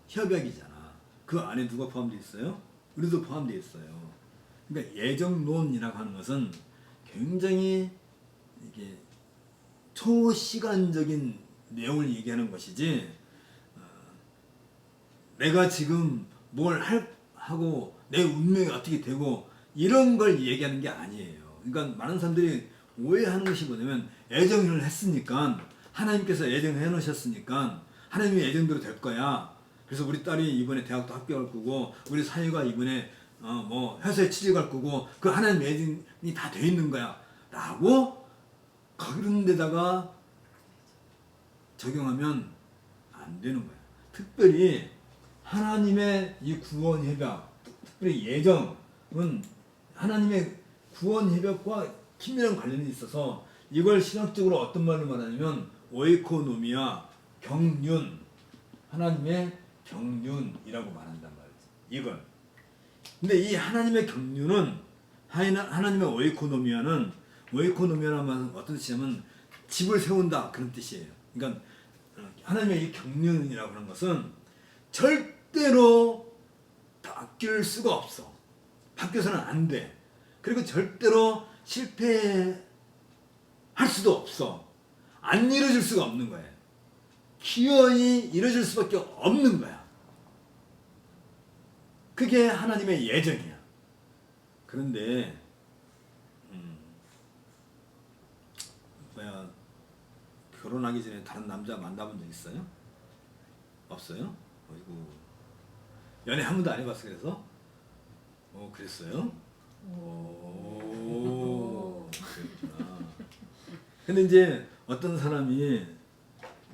협약이잖아. 그 안에 누가 포함되어 있어요? 우리도 포함되어 있어요. 그러니까 예정론이라고 하는 것은 굉장히 이게 초시간적인 내용을 얘기하는 것이지, 내가 지금 뭘 하고 내 운명이 어떻게 되고 이런 걸 얘기하는 게 아니에요. 그러니까 많은 사람들이 오해하는 것이 뭐냐면, 예정을 했으니까, 하나님께서 예정해 놓으셨으니까 하나님의 예정대로 될 거야. 그래서 우리 딸이 이번에 대학도 합격할 거고, 우리 사위가 이번에 뭐 회사에 취직할 거고, 그 하나님 예정이 다 돼 있는 거야 라고 그런 데다가 적용하면 안 되는 거야. 특별히 하나님의 이 구원 협약, 특별히 예정은 하나님의 구원 협약과 긴밀한 관련이 있어서, 이걸 신학적으로 어떤 말로 말하냐면 오이코노미아, 경륜, 하나님의 경륜이라고 말한단 말이지. 이걸. 근데 이 하나님의 경륜은 하나님의 오이코노미아는 어떤 뜻이냐면 집을 세운다 그런 뜻이에요. 그러니까 하나님의 이 경륜이라고 하는 것은 절대로 바뀔 수가 없어. 바뀌어서는 안 돼. 그리고 절대로 실패할 수도 없어. 안 이루어질 수가 없는 거예요. 기어이 이루어질 수밖에 없는 거야. 그게 하나님의 예정이야. 그런데 결혼하기 전에 다른 남자 만나본 적 있어요? 없어요? 어이구. 연애 한 번도 안 해봤어 그래서? 그랬어요? 오, 그랬구나. 근데 이제 어떤 사람이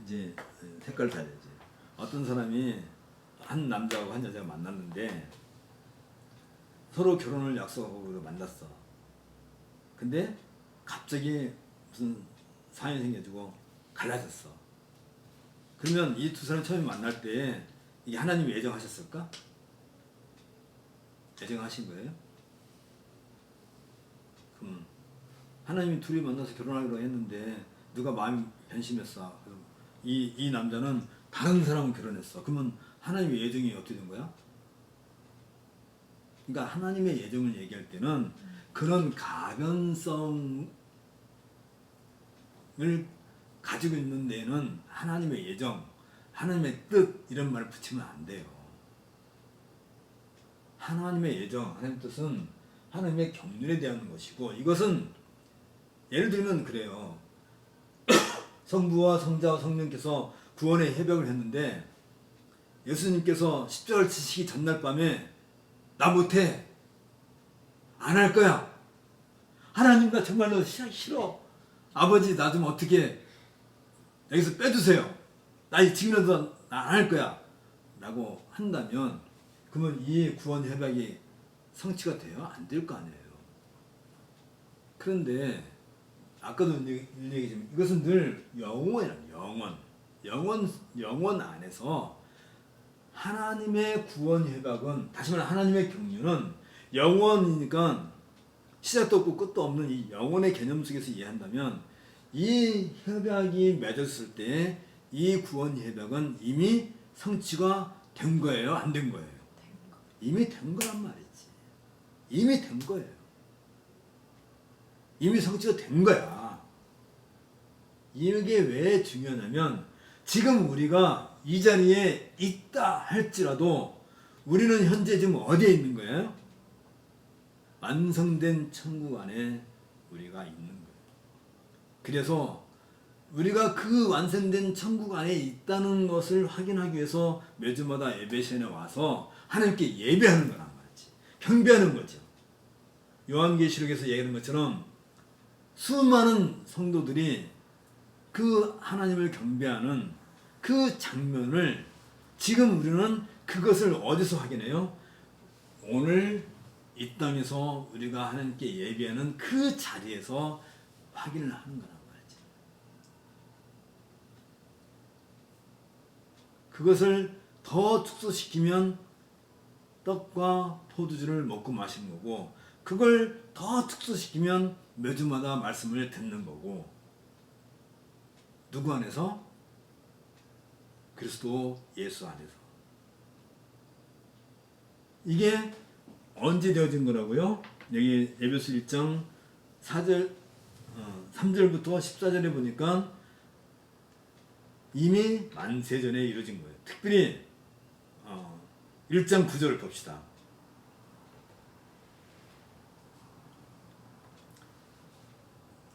이제 색깔 다르지. 어떤 사람이 한 남자하고 한 여자가 만났는데 서로 결혼을 약속하고 만났어. 근데 갑자기 무슨 사연이 생겨지고 갈라졌어. 그러면 이 두 사람이 처음에 만날 때 이게 하나님이 예정하셨을까? 예정하신 거예요? 그럼 하나님이 둘이 만나서 결혼하기로 했는데 누가 마음이 변심했어. 이 남자는 다른 사람을 결혼했어. 그러면 하나님의 예정이 어떻게 된 거야? 그러니까 하나님의 예정을 얘기할 때는 그런 가변성을 가지고 있는 데에는 하나님의 예정, 하나님의 뜻 이런 말을 붙이면 안 돼요. 하나님의 예정, 하나님의 뜻은 하나님의 경륜에 대한 것이고 이것은 예를 들면 그래요. 성부와 성자와 성령께서 구원의 협약을 했는데 예수님께서 십자가를 지시기 전날 밤에 나 못해. 안 할 거야. 하나님과 정말로 싫어. 아버지 나 좀 어떻게 여기서 빼주세요. 나 지금이라도 안 할 거야. 라고 한다면 그러면 이 구원 협약이 성취가 돼요? 안 될 거 아니에요. 그런데 아까도 얘기했지만 이것은 늘 영원이란 영원 안에서 하나님의 구원 협약은 다시 말해 하나님의 경륜은 영원이니까 시작도 없고 끝도 없는 이 영원의 개념 속에서 이해한다면 이 협약이 맺었을 때 이 구원 협약은 이미 성취가 된 거예요? 안 된 거예요? 이미 된 거란 말이지. 이미 된 거예요. 이미 성취가 된 거야. 이게 왜 중요하냐면 지금 우리가 이 자리에 있다 할지라도 우리는 현재 지금 어디에 있는 거예요? 완성된 천국 안에 우리가 있는 거예요. 그래서 우리가 그 완성된 천국 안에 있다는 것을 확인하기 위해서 매주마다 예배 시간에 와서 하나님께 예배하는 거란 말이지. 경배하는 거죠. 요한계시록에서 얘기하는 것처럼 수많은 성도들이 그 하나님을 경배하는 그 장면을 지금 우리는 그것을 어디서 확인해요? 오늘 이 땅에서 우리가 하나님께 예배하는 그 자리에서 확인을 하는 거란 말이지. 그것을 더 축소시키면 떡과 포도주를 먹고 마시는 거고 그걸 더 축소시키면 매주마다 말씀을 듣는 거고 누구 안에서? 그리스도 예수 안에서. 이게 언제 되어진 거라고요? 여기 에베소 1장 3절부터 14절에 보니까 이미 만세전에 이루어진 거예요. 특별히 1장 9절을 봅시다.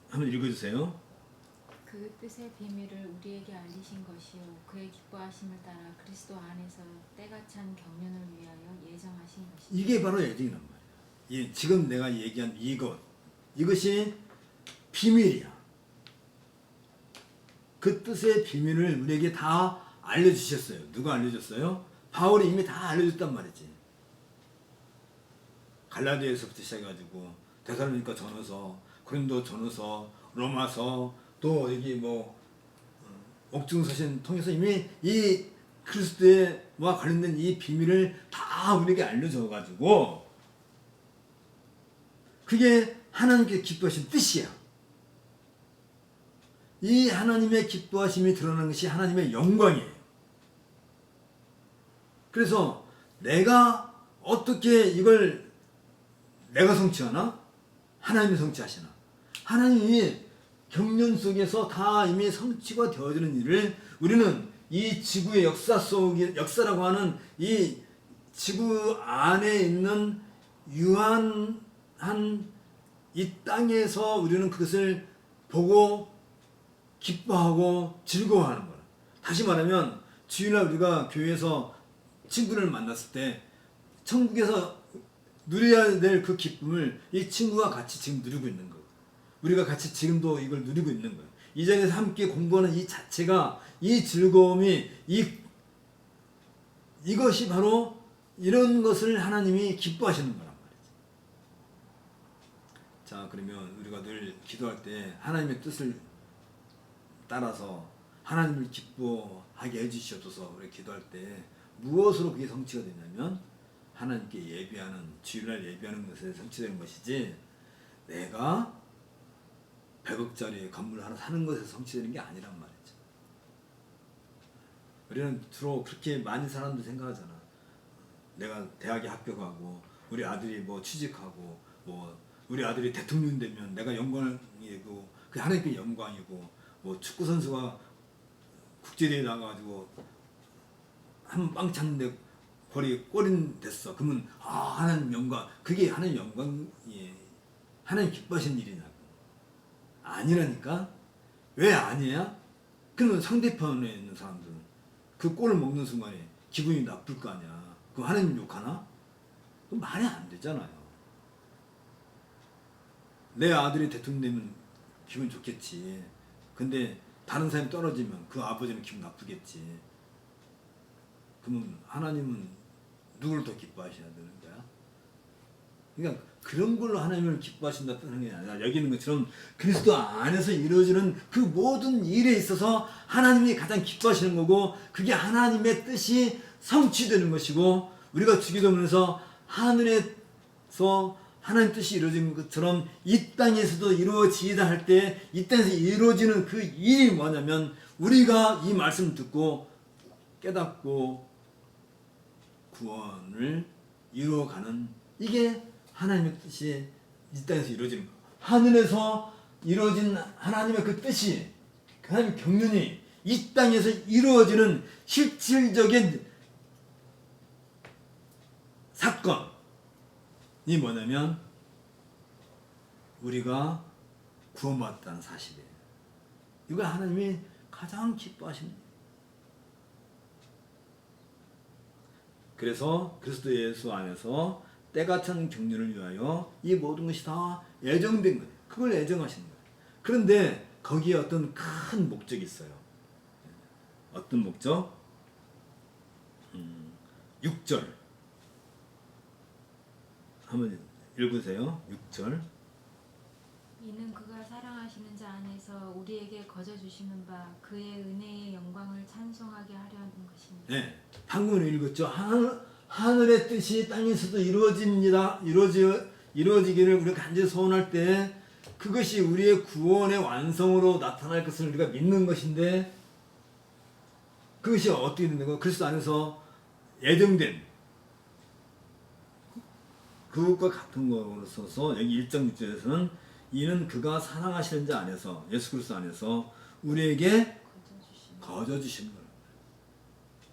한번 읽어주세요. 그 뜻의 비밀을 우리에게 알리신 것이요 그의 기뻐하심을 따라 그리스도 안에서 때가 찬 경륜을 위하여 예정하신 것이죠. 이게 바로 예정이란 말이에요. 지금 내가 얘기한 이것이 비밀이야. 그 뜻의 비밀을 우리에게 다 알려주셨어요. 누가 알려줬어요? 바울이 이미 다 알려줬단 말이지. 갈라디아에서부터 시작해가지고 데살로니가 전후서, 고린도 전후서, 로마서, 또 여기 옥중서신 통해서 이미 이 그리스도와 관련된 이 비밀을 다 우리에게 알려줘가지고 그게 하나님께 기뻐하신 뜻이야. 이 하나님의 기뻐하심이 드러나는 것이 하나님의 영광이에요. 그래서 내가 어떻게 이걸 내가 성취하나? 하나님이 성취하시나? 하나님이 경륜 속에서 다 이미 성취가 되어지는 일을 우리는 이 지구의 역사 속에, 역사라고 하는 이 지구 안에 있는 유한한 이 땅에서 우리는 그것을 보고 기뻐하고 즐거워하는 거야. 다시 말하면 주일날 우리가 교회에서 친구를 만났을 때 천국에서 누려야 될 그 기쁨을 이 친구와 같이 지금 누리고 있는 거예요. 우리가 같이 지금도 이걸 누리고 있는 거예요. 이 자리에서 함께 공부하는 이 자체가, 이 즐거움이, 이것이 바로 이런 것을 하나님이 기뻐하시는 거란 말이지. 자, 그러면 우리가 늘 기도할 때 하나님의 뜻을 따라서 하나님을 기뻐하게 해주시옵소서 우리 기도할 때 무엇으로 그게 성취가 되냐면 하나님께 예배하는, 주일날 예배하는 것에 성취되는 것이지 내가 100억짜리 건물 하나 사는 것에서 성취되는 게 아니란 말이죠. 우리는 주로 그렇게 많이 사람들 생각하잖아. 내가 대학에 합격하고 우리 아들이 뭐 취직하고 뭐 우리 아들이 대통령 되면 내가 영광이고 그 하나님께 영광이고 뭐 축구 선수가 국제대회 나가가지고 한 빵 찼는데 골인 됐어. 그러면 하나님 영광, 그게 하나님 영광이에요. 하나님 기뻐하시는 일이냐고. 아니라니까. 왜 아니야? 그러면 상대편에 있는 사람들은 그 골을 먹는 순간에 기분이 나쁠 거 아니야. 그럼 하나님 욕하나? 그건 말이 안 되잖아요. 내 아들이 대통령 되면 기분 좋겠지. 근데 다른 사람이 떨어지면 그 아버지는 기분 나쁘겠지. 그러면 하나님은 누구를 더 기뻐하셔야 되는 거야? 그러니까 그런 걸로 하나님을 기뻐하신다는 게 아니라 여기 있는 것처럼 그리스도 안에서 이루어지는 그 모든 일에 있어서 하나님이 가장 기뻐하시는 거고 그게 하나님의 뜻이 성취되는 것이고 우리가 주기도문에서 하늘에서 하나님 뜻이 이루어지는 것처럼 이 땅에서도 이루어지다 할 때 이 땅에서 이루어지는 그 일이 뭐냐면 우리가 이 말씀을 듣고 깨닫고 구원을 이루어가는 이게 하나님의 뜻이 이 땅에서 이루어지는 거예요. 하늘에서 이루어진 하나님의 그 뜻이 하나님의 경륜이 이 땅에서 이루어지는 실질적인 사건이 뭐냐면 우리가 구원받았다는 사실이에요. 이거 하나님이 가장 기뻐하십니다. 그래서 그리스도 예수 안에서 때가 찬 경륜을 위하여 이 모든 것이 다 예정된 거예요. 그걸 예정하시는 거예요. 그런데 거기에 어떤 큰 목적이 있어요. 어떤 목적? 6절 한번 읽으세요. 6절 이는 그가 사랑하시는 자 안에서 우리에게 거저 주시는 바 그의 은혜의 영광을 찬송하게 하려는 것입니다. 네, 방금 읽었죠. 하늘의 뜻이 땅에서도 이루어지기를 우리가 간절히 소원할 때 그것이 우리의 구원의 완성으로 나타날 것을 우리가 믿는 것인데 그것이 어떻게 되는 거예요? 그리스도 안에서 예정된 그것과 같은 거로서 여기 1장 6절에서는 이는 그가 사랑하시는 자 안에서 예수 그리스도 안에서 우리에게 거저 주시는 거예요.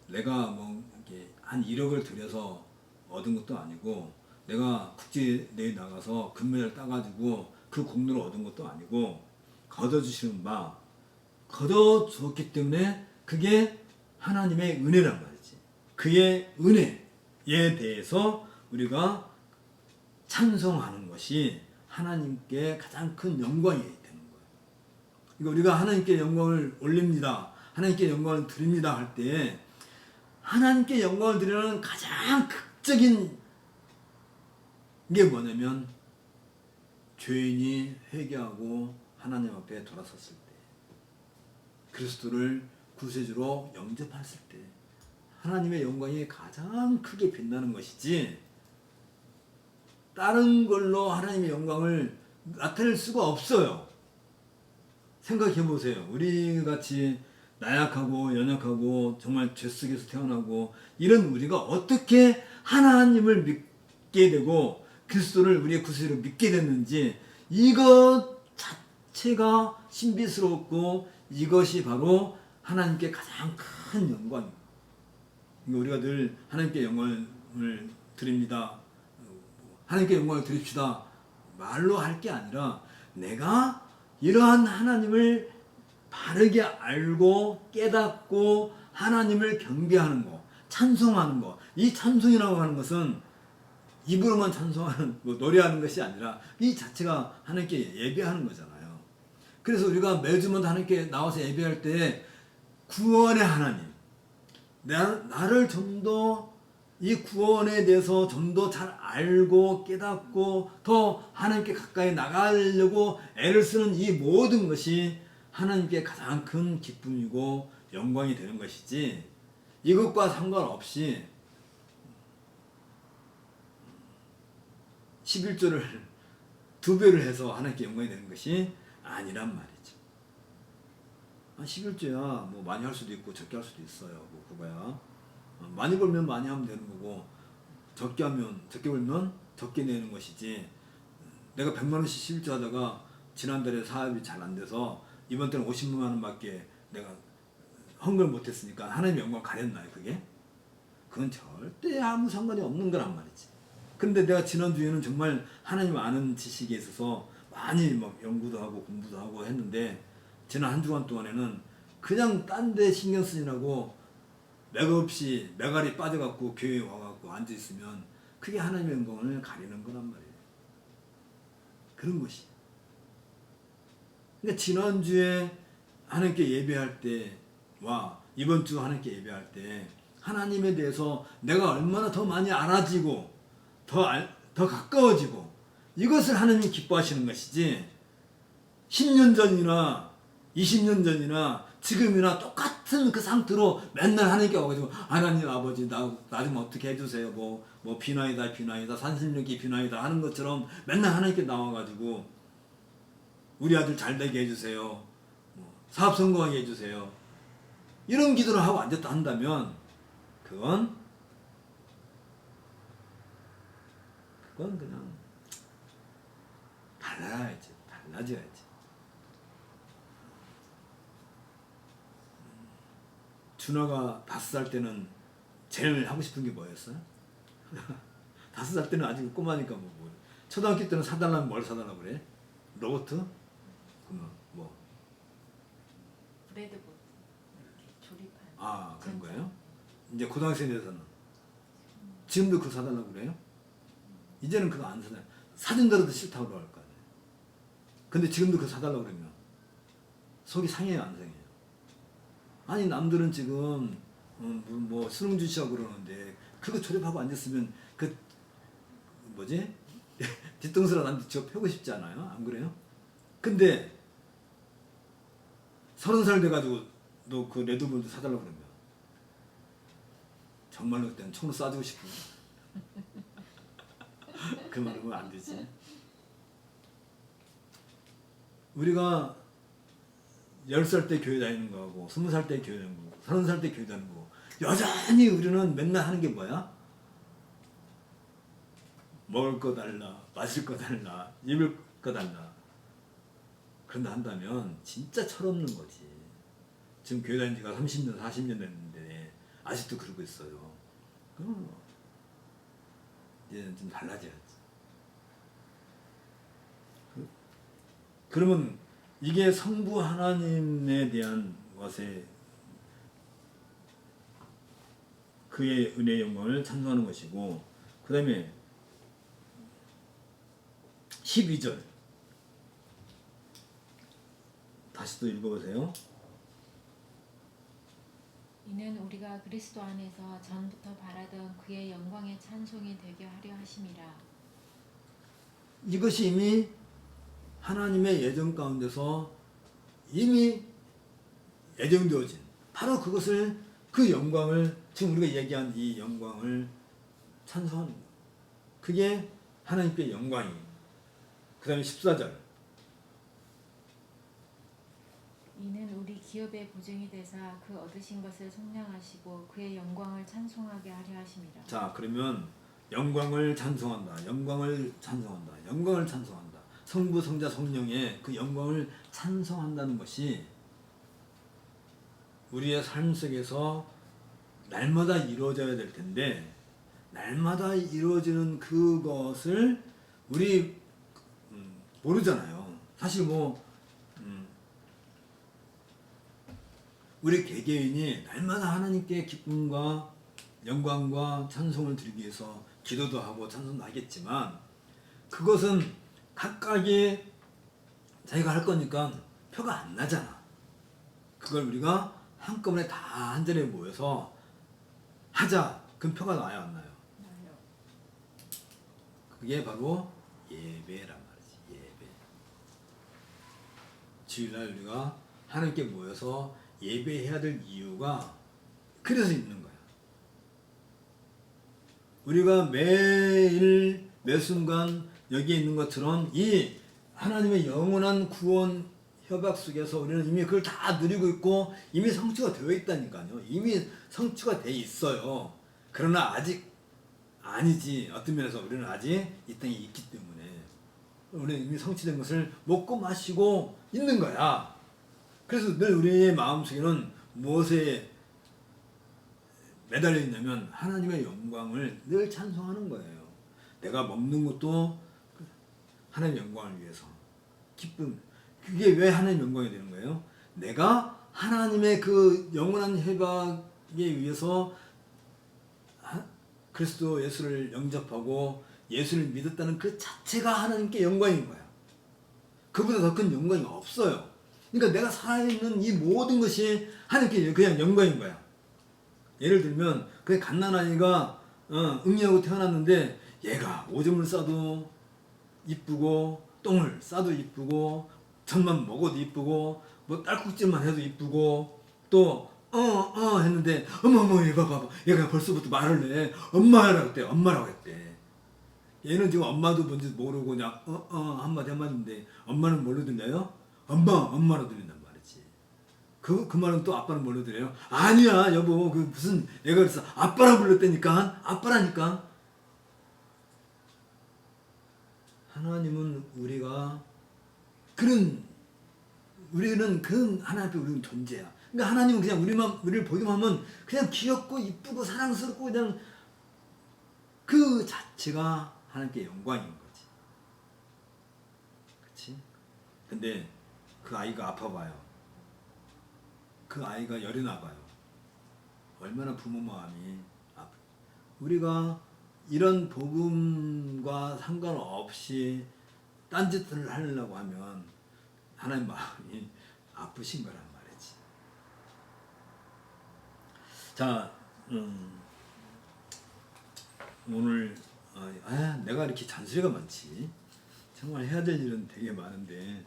내가 뭐 이렇게 한 1억을 들여서 얻은 것도 아니고 내가 국제대회 나가서 금메달 따가지고 그 공로를 얻은 것도 아니고 거저 주시는 바 거저 주었기 때문에 그게 하나님의 은혜란 말이지. 그의 은혜에 대해서 우리가 찬송하는 것이 하나님께 가장 큰 영광이 되는 거예요. 그러니까 우리가 하나님께 영광을 올립니다. 하나님께 영광을 드립니다 할 때 하나님께 영광을 드리는 가장 극적인 게 뭐냐면 죄인이 회개하고 하나님 앞에 돌아섰을 때 그리스도를 구세주로 영접했을 때 하나님의 영광이 가장 크게 빛나는 것이지 다른 걸로 하나님의 영광을 나타낼 수가 없어요. 생각해 보세요. 우리 같이 나약하고 연약하고 정말 죄 속에서 태어나고 이런 우리가 어떻게 하나님을 믿게 되고 그리스도를 우리의 구세주로 믿게 됐는지 이것 자체가 신비스럽고 이것이 바로 하나님께 가장 큰 영광입니다. 우리가 늘 하나님께 영광을 드립니다. 하나님께 영광을 드립시다. 말로 할 게 아니라 내가 이러한 하나님을 바르게 알고 깨닫고 하나님을 경배하는 것, 찬송하는 것. 이 찬송이라고 하는 것은 입으로만 찬송하는 노래하는 것이 아니라 이 자체가 하나님께 예배하는 거잖아요. 그래서 우리가 매주마다 하나님께 나와서 예배할 때 구원의 하나님, 나를 좀 더 이 구원에 대해서 좀 더 잘 알고 깨닫고 더 하나님께 가까이 나가려고 애를 쓰는 이 모든 것이 하나님께 가장 큰 기쁨이고 영광이 되는 것이지, 이것과 상관없이 11조를 2배를 해서 하나님께 영광이 되는 것이 아니란 말이죠. 11조야 뭐 많이 할 수도 있고 적게 할 수도 있어요. 뭐 그거야. 많이 벌면 많이 하면 되는 거고, 적게 벌면 적게 내는 것이지. 내가 100만 원씩 11조 하다가 지난달에 사업이 잘 안 돼서 이번 달에 50만 원밖에 내가 헌금을 못했으니까 하나님의 영광 가렸나요 그게? 그건 절대 아무 상관이 없는 거란 말이지. 그런데 내가 지난주에는 정말 하나님 아는 지식에 있어서 많이 막 연구도 하고 공부도 하고 했는데, 지난 한 주간 동안에는 그냥 딴 데 신경 쓰느라고 맥없이 메갈이 빠져갖고 교회에 와갖고 앉아있으면 그게 하나님의 영광을 가리는 거란 말이에요. 그런 것이. 그러니까 지난주에 하나님께 예배할 때와 이번 주 하나님께 예배할 때 하나님에 대해서 내가 얼마나 더 많이 알아지고 더 가까워지고 이것을 하나님이 기뻐하시는 것이지, 10년 전이나 20년 전이나 지금이나 똑같은 그 상태로 맨날 하나님께 와가지고 하나님 아버지 나 좀 어떻게 해주세요, 뭐 비나이다 산신령기 비나이다 하는 것처럼 맨날 하나님께 나와가지고 우리 아들 잘 되게 해주세요, 사업 성공하게 해주세요, 이런 기도를 하고 앉았다 한다면 그건 그냥 달라져야지. 준하가 5살 때는 제일 하고 싶은 게 뭐였어요? 5살 때는 아직 꼬마니까 뭐 초등학교 때는 사달라면 뭘 사달라고 그래? 로봇? 뭐? 브레드보드 조립하는. 그런 거예요? 이제 고등학생에 대해서는 지금도 그거 사달라고 그래요? 이제는 그거 안 사잖아요. 사준다고도 싫다고 그럴 거 아니에요. 근데 지금도 그거 사달라고 그러면 속이 상해요, 안 상해요? 아니 남들은 지금 뭐 수능 주시하고 그러는데 그거 조립하고 앉았으면 그 뭐지? 뒤통수로 나한테 저 펴고 싶지 않아요? 안 그래요? 근데 30살 돼가지고 너 그 레드불도 사달라고 그러면 정말로 그때는 총으로 쏴주고 싶은 그 말은 안 되지. 우리가 10살 때 교회 다니는 거하고 20살 때 교회 다니는 거고 30살 때 교회 다니는 거고 여전히 우리는 맨날 하는 게 뭐야? 먹을 거 달라, 마실 거 달라, 입을 거 달라. 그런다 한다면 진짜 철없는 거지. 지금 교회 다닌 지가 30년 40년 됐는데 아직도 그러고 있어요. 이제는 좀 달라져야지. 그러면 이게 성부 하나님에 대한 것에 그의 은혜의 영광을 찬송하는 것이고, 그 다음에 12절 다시 또 읽어보세요. 이는 우리가 그리스도 안에서 전부터 바라던 그의 영광의 찬송이 되게 하려 하심이라. 이것이 이미 하나님의 예정 가운데서 이미 예정되어진 바로 그것을, 그 영광을, 지금 우리가 얘기한 이 영광을 찬송하는 거예요. 그게 하나님께 영광이. 그 다음에 14절. 이는 우리 기업의 보증이 되사 그 얻으신 것을 속량하시고 그의 영광을 찬송하게 하려 하심이라. 자, 그러면 영광을 찬송한다. 영광을 찬송한다. 영광을 찬송한다. 성부, 성자, 성령의 그 영광을 찬송한다는 것이 우리의 삶 속에서 날마다 이루어져야 될 텐데, 날마다 이루어지는 그것을 우리 모르잖아요. 사실 우리 개개인이 날마다 하나님께 기쁨과 영광과 찬송을 드리기 위해서 기도도 하고 찬송도 하겠지만, 그것은 각각이 자기가 할 거니까 표가 안 나잖아. 그걸 우리가 한꺼번에 다 한 자리에 모여서 하자. 그럼 표가 나요, 안 나요? 나요. 그게 바로 예배란 말이지. 예배. 주일날 우리가 하나님께 모여서 예배해야 될 이유가 그래서 있는 거야. 우리가 매일 매 순간 여기에 있는 것처럼 이 하나님의 영원한 구원 협약 속에서 우리는 이미 그걸 다 누리고 있고 이미 성취가 되어 있다니까요. 이미 성취가 돼 있어요. 그러나 아직 아니지. 어떤 면에서 우리는 아직 이 땅에 있기 때문에 우리는 이미 성취된 것을 먹고 마시고 있는 거야. 그래서 늘 우리의 마음속에는 무엇에 매달려 있냐면 하나님의 영광을 늘 찬송하는 거예요. 내가 먹는 것도 하나님의 영광을 위해서 기쁨. 그게 왜 하나님의 영광이 되는 거예요? 내가 하나님의 그 영원한 협약에 의해서 그리스도 예수를 영접하고 예수를 믿었다는 그 자체가 하나님께 영광인 거야. 그보다 더 큰 영광이 없어요. 그러니까 내가 살아있는 이 모든 것이 하나님께 그냥 영광인 거야. 예를 들면 그 갓난아이가 응애하고 태어났는데 얘가 오줌을 싸도 이쁘고 똥을 싸도 이쁘고 젖만 먹어도 이쁘고 뭐 딸꾹질만 해도 이쁘고 또 했는데 어머 얘 봐봐 얘가 벌써부터 말을 해. 엄마라고 했대. 엄마라고 했대. 얘는 지금 엄마도 뭔지 모르고 그냥 한마디인데 엄마는 뭘로 들려요? 엄마로 들린단 말이지. 그 말은 또 아빠는 뭘로 들려요? 아니야 여보 그 무슨 얘가 그래서 아빠라 불렀다니까. 아빠라니까. 하나님은 우리는 그 하나님 앞에 우리는 존재야. 그러니까 하나님은 그냥 우리를 보기만 하면 그냥 귀엽고 이쁘고 사랑스럽고 그냥 그 자체가 하나님께 영광인 거지. 그치? 근데 그 아이가 아파봐요. 그 아이가 열이 나봐요. 얼마나 부모 마음이 아파. 우리가 이런 복음과 상관없이 딴짓을 하려고 하면 하나님 마음이 아프신 거란 말이지. 자, 오늘 내가 이렇게 잔소리가 많지. 정말 해야 될 일은 되게 많은데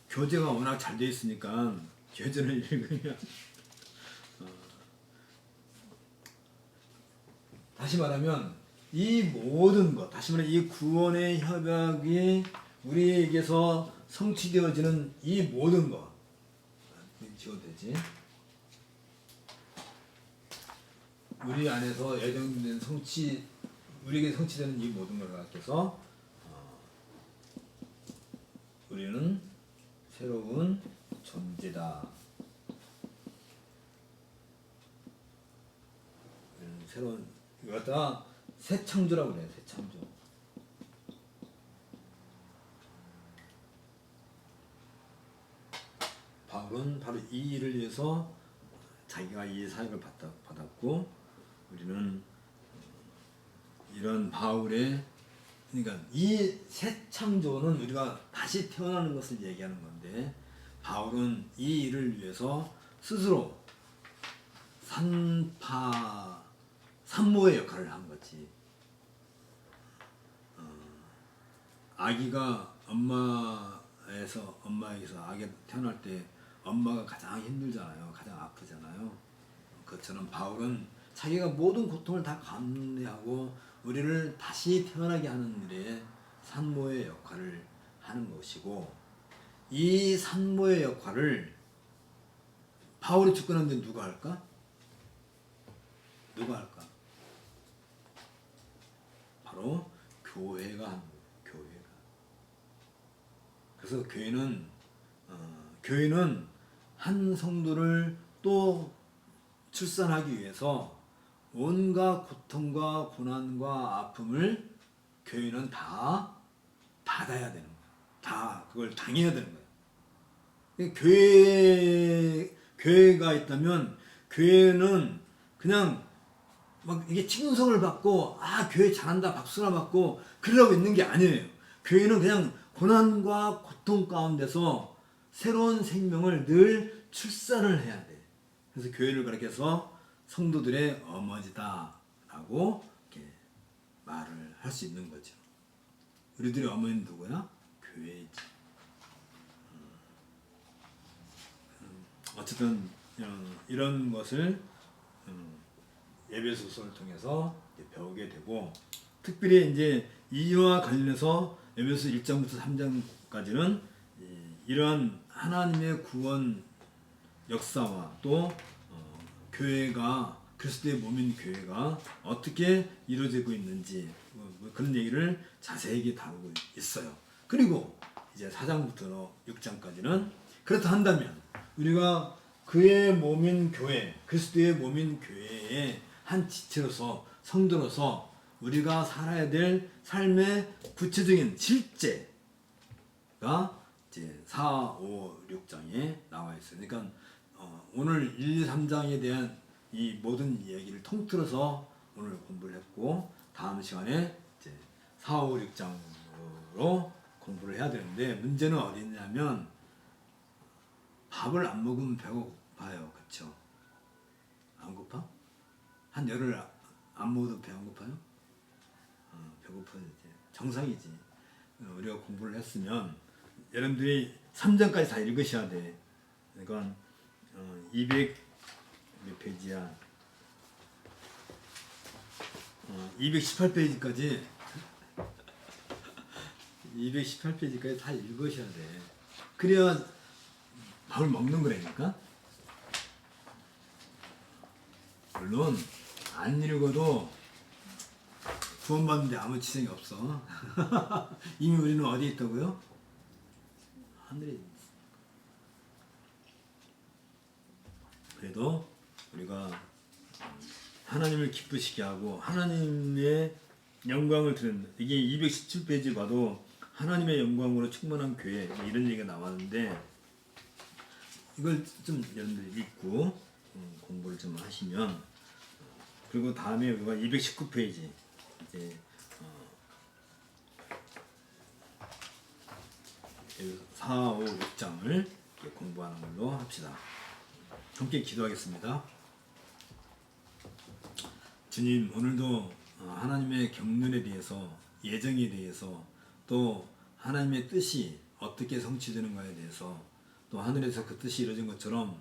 교재가 워낙 잘 돼 있으니까 교재를 읽으면 다시 말하면 이 모든 것, 다시 말하면 이 구원의 협약이 우리에게서 성취되어지는 이 모든 것, 지워도 되지? 우리 안에서 예정된 우리에게 성취되는 이 모든 걸 갖고서 우리는 새로운 존재다. 새로운 이거 갖다가 새 창조라고 그래요. 새 창조. 바울은 바로 이 일을 위해서 자기가 이 사역을 받았고 우리는 이런 바울의 그러니까 이 새 창조는 우리가 다시 태어나는 것을 얘기하는 건데 바울은 이 일을 위해서 스스로 산모의 역할을 한 거지. 아기가 엄마에게서 아기 태어날 때 엄마가 가장 힘들잖아요. 가장 아프잖아요. 그것처럼 바울은 자기가 모든 고통을 다 감내하고 우리를 다시 태어나게 하는 일에 산모의 역할을 하는 것이고, 이 산모의 역할을 바울이 죽고 누가 할까? 누가 할까? 바로 교회가 하는 거예요. 교회가. 그래서 교회는 한 성도를 또 출산하기 위해서 온갖 고통과 고난과 아픔을 교회는 다 받아야 되는 거예요. 다 그걸 당해야 되는 거예요. 교회가 있다면 교회는 그냥 막 이게 칭송을 받고 교회 잘한다 박수나 받고 그러려고 있는 게 아니에요. 교회는 그냥 고난과 고통 가운데서 새로운 생명을 늘 출산을 해야 돼. 그래서 교회를 그렇게 해서 성도들의 어머니다라고 이렇게 말을 할 수 있는 거죠. 우리들의 어머니는 누구야? 교회지. 어쨌든 이런 것을 에베소서를 통해서 배우게 되고, 특별히 이제 이와 관련해서 에베소 1장부터 3장까지는 이러한 하나님의 구원 역사와 또 교회가 그리스도의 몸인 교회가 어떻게 이루어지고 있는지 그런 얘기를 자세하게 다루고 있어요. 그리고 이제 4장부터 6장까지는 그렇다 한다면 우리가 그의 몸인 교회, 그리스도의 몸인 교회의 한 지체로서 성도로서 우리가 살아야 될 삶의 구체적인 실제가 이제 4, 5, 6장에 나와 있어요. 그러니까 오늘 1, 2, 3장에 대한 이 모든 이야기를 통틀어서 오늘 공부를 했고, 다음 시간에 이제 4, 5, 6장으로 공부를 해야 되는데, 문제는 어디 있냐면 밥을 안 먹으면 배고파요. 그렇죠? 안 고파? 한 열흘 안 먹어도 배 안 고파요? 배고파야지. 정상이지. 우리가 공부를 했으면 여러분들이 3장까지 다 읽으셔야 돼. 그러니까 200 몇 페이지야? 218페이지까지 218페이지까지 다 읽으셔야 돼. 그래야 밥을 먹는 거라니까. 물론 안 읽어도 구원받는데 아무 지장이 없어. 이미 우리는 어디 있다고요? 하늘에 있어. 그래도 우리가 하나님을 기쁘시게 하고 하나님의 영광을 드린다. 이게 217페이지 봐도 하나님의 영광으로 충만한 교회 이런 얘기가 나왔는데, 이걸 좀 여러분들이 읽고 공부를 좀 하시면, 그리고 다음에 우리가 219페이지 이제 4, 5, 6장을 공부하는 걸로 합시다. 함께 기도하겠습니다. 주님, 오늘도 하나님의 경륜에 대해서, 예정에 대해서, 또 하나님의 뜻이 어떻게 성취되는가에 대해서, 또 하늘에서 그 뜻이 이루어진 것처럼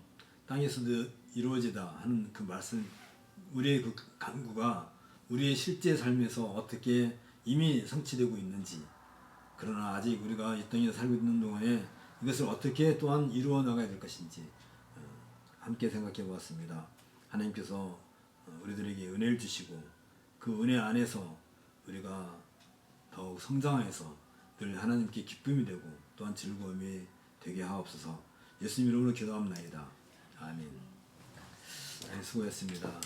땅에서도 이루어지다 하는 그 말씀, 우리의 그 간구가 우리의 실제 삶에서 어떻게 이미 성취되고 있는지, 그러나 아직 우리가 이 땅에 살고 있는 동안에 이것을 어떻게 또한 이루어 나가야 될 것인지 함께 생각해 보았습니다. 하나님께서 우리들에게 은혜를 주시고 그 은혜 안에서 우리가 더욱 성장해서 늘 하나님께 기쁨이 되고 또한 즐거움이 되게 하옵소서. 예수님 이름으로 기도합나이다. 아멘. 수고했습니다.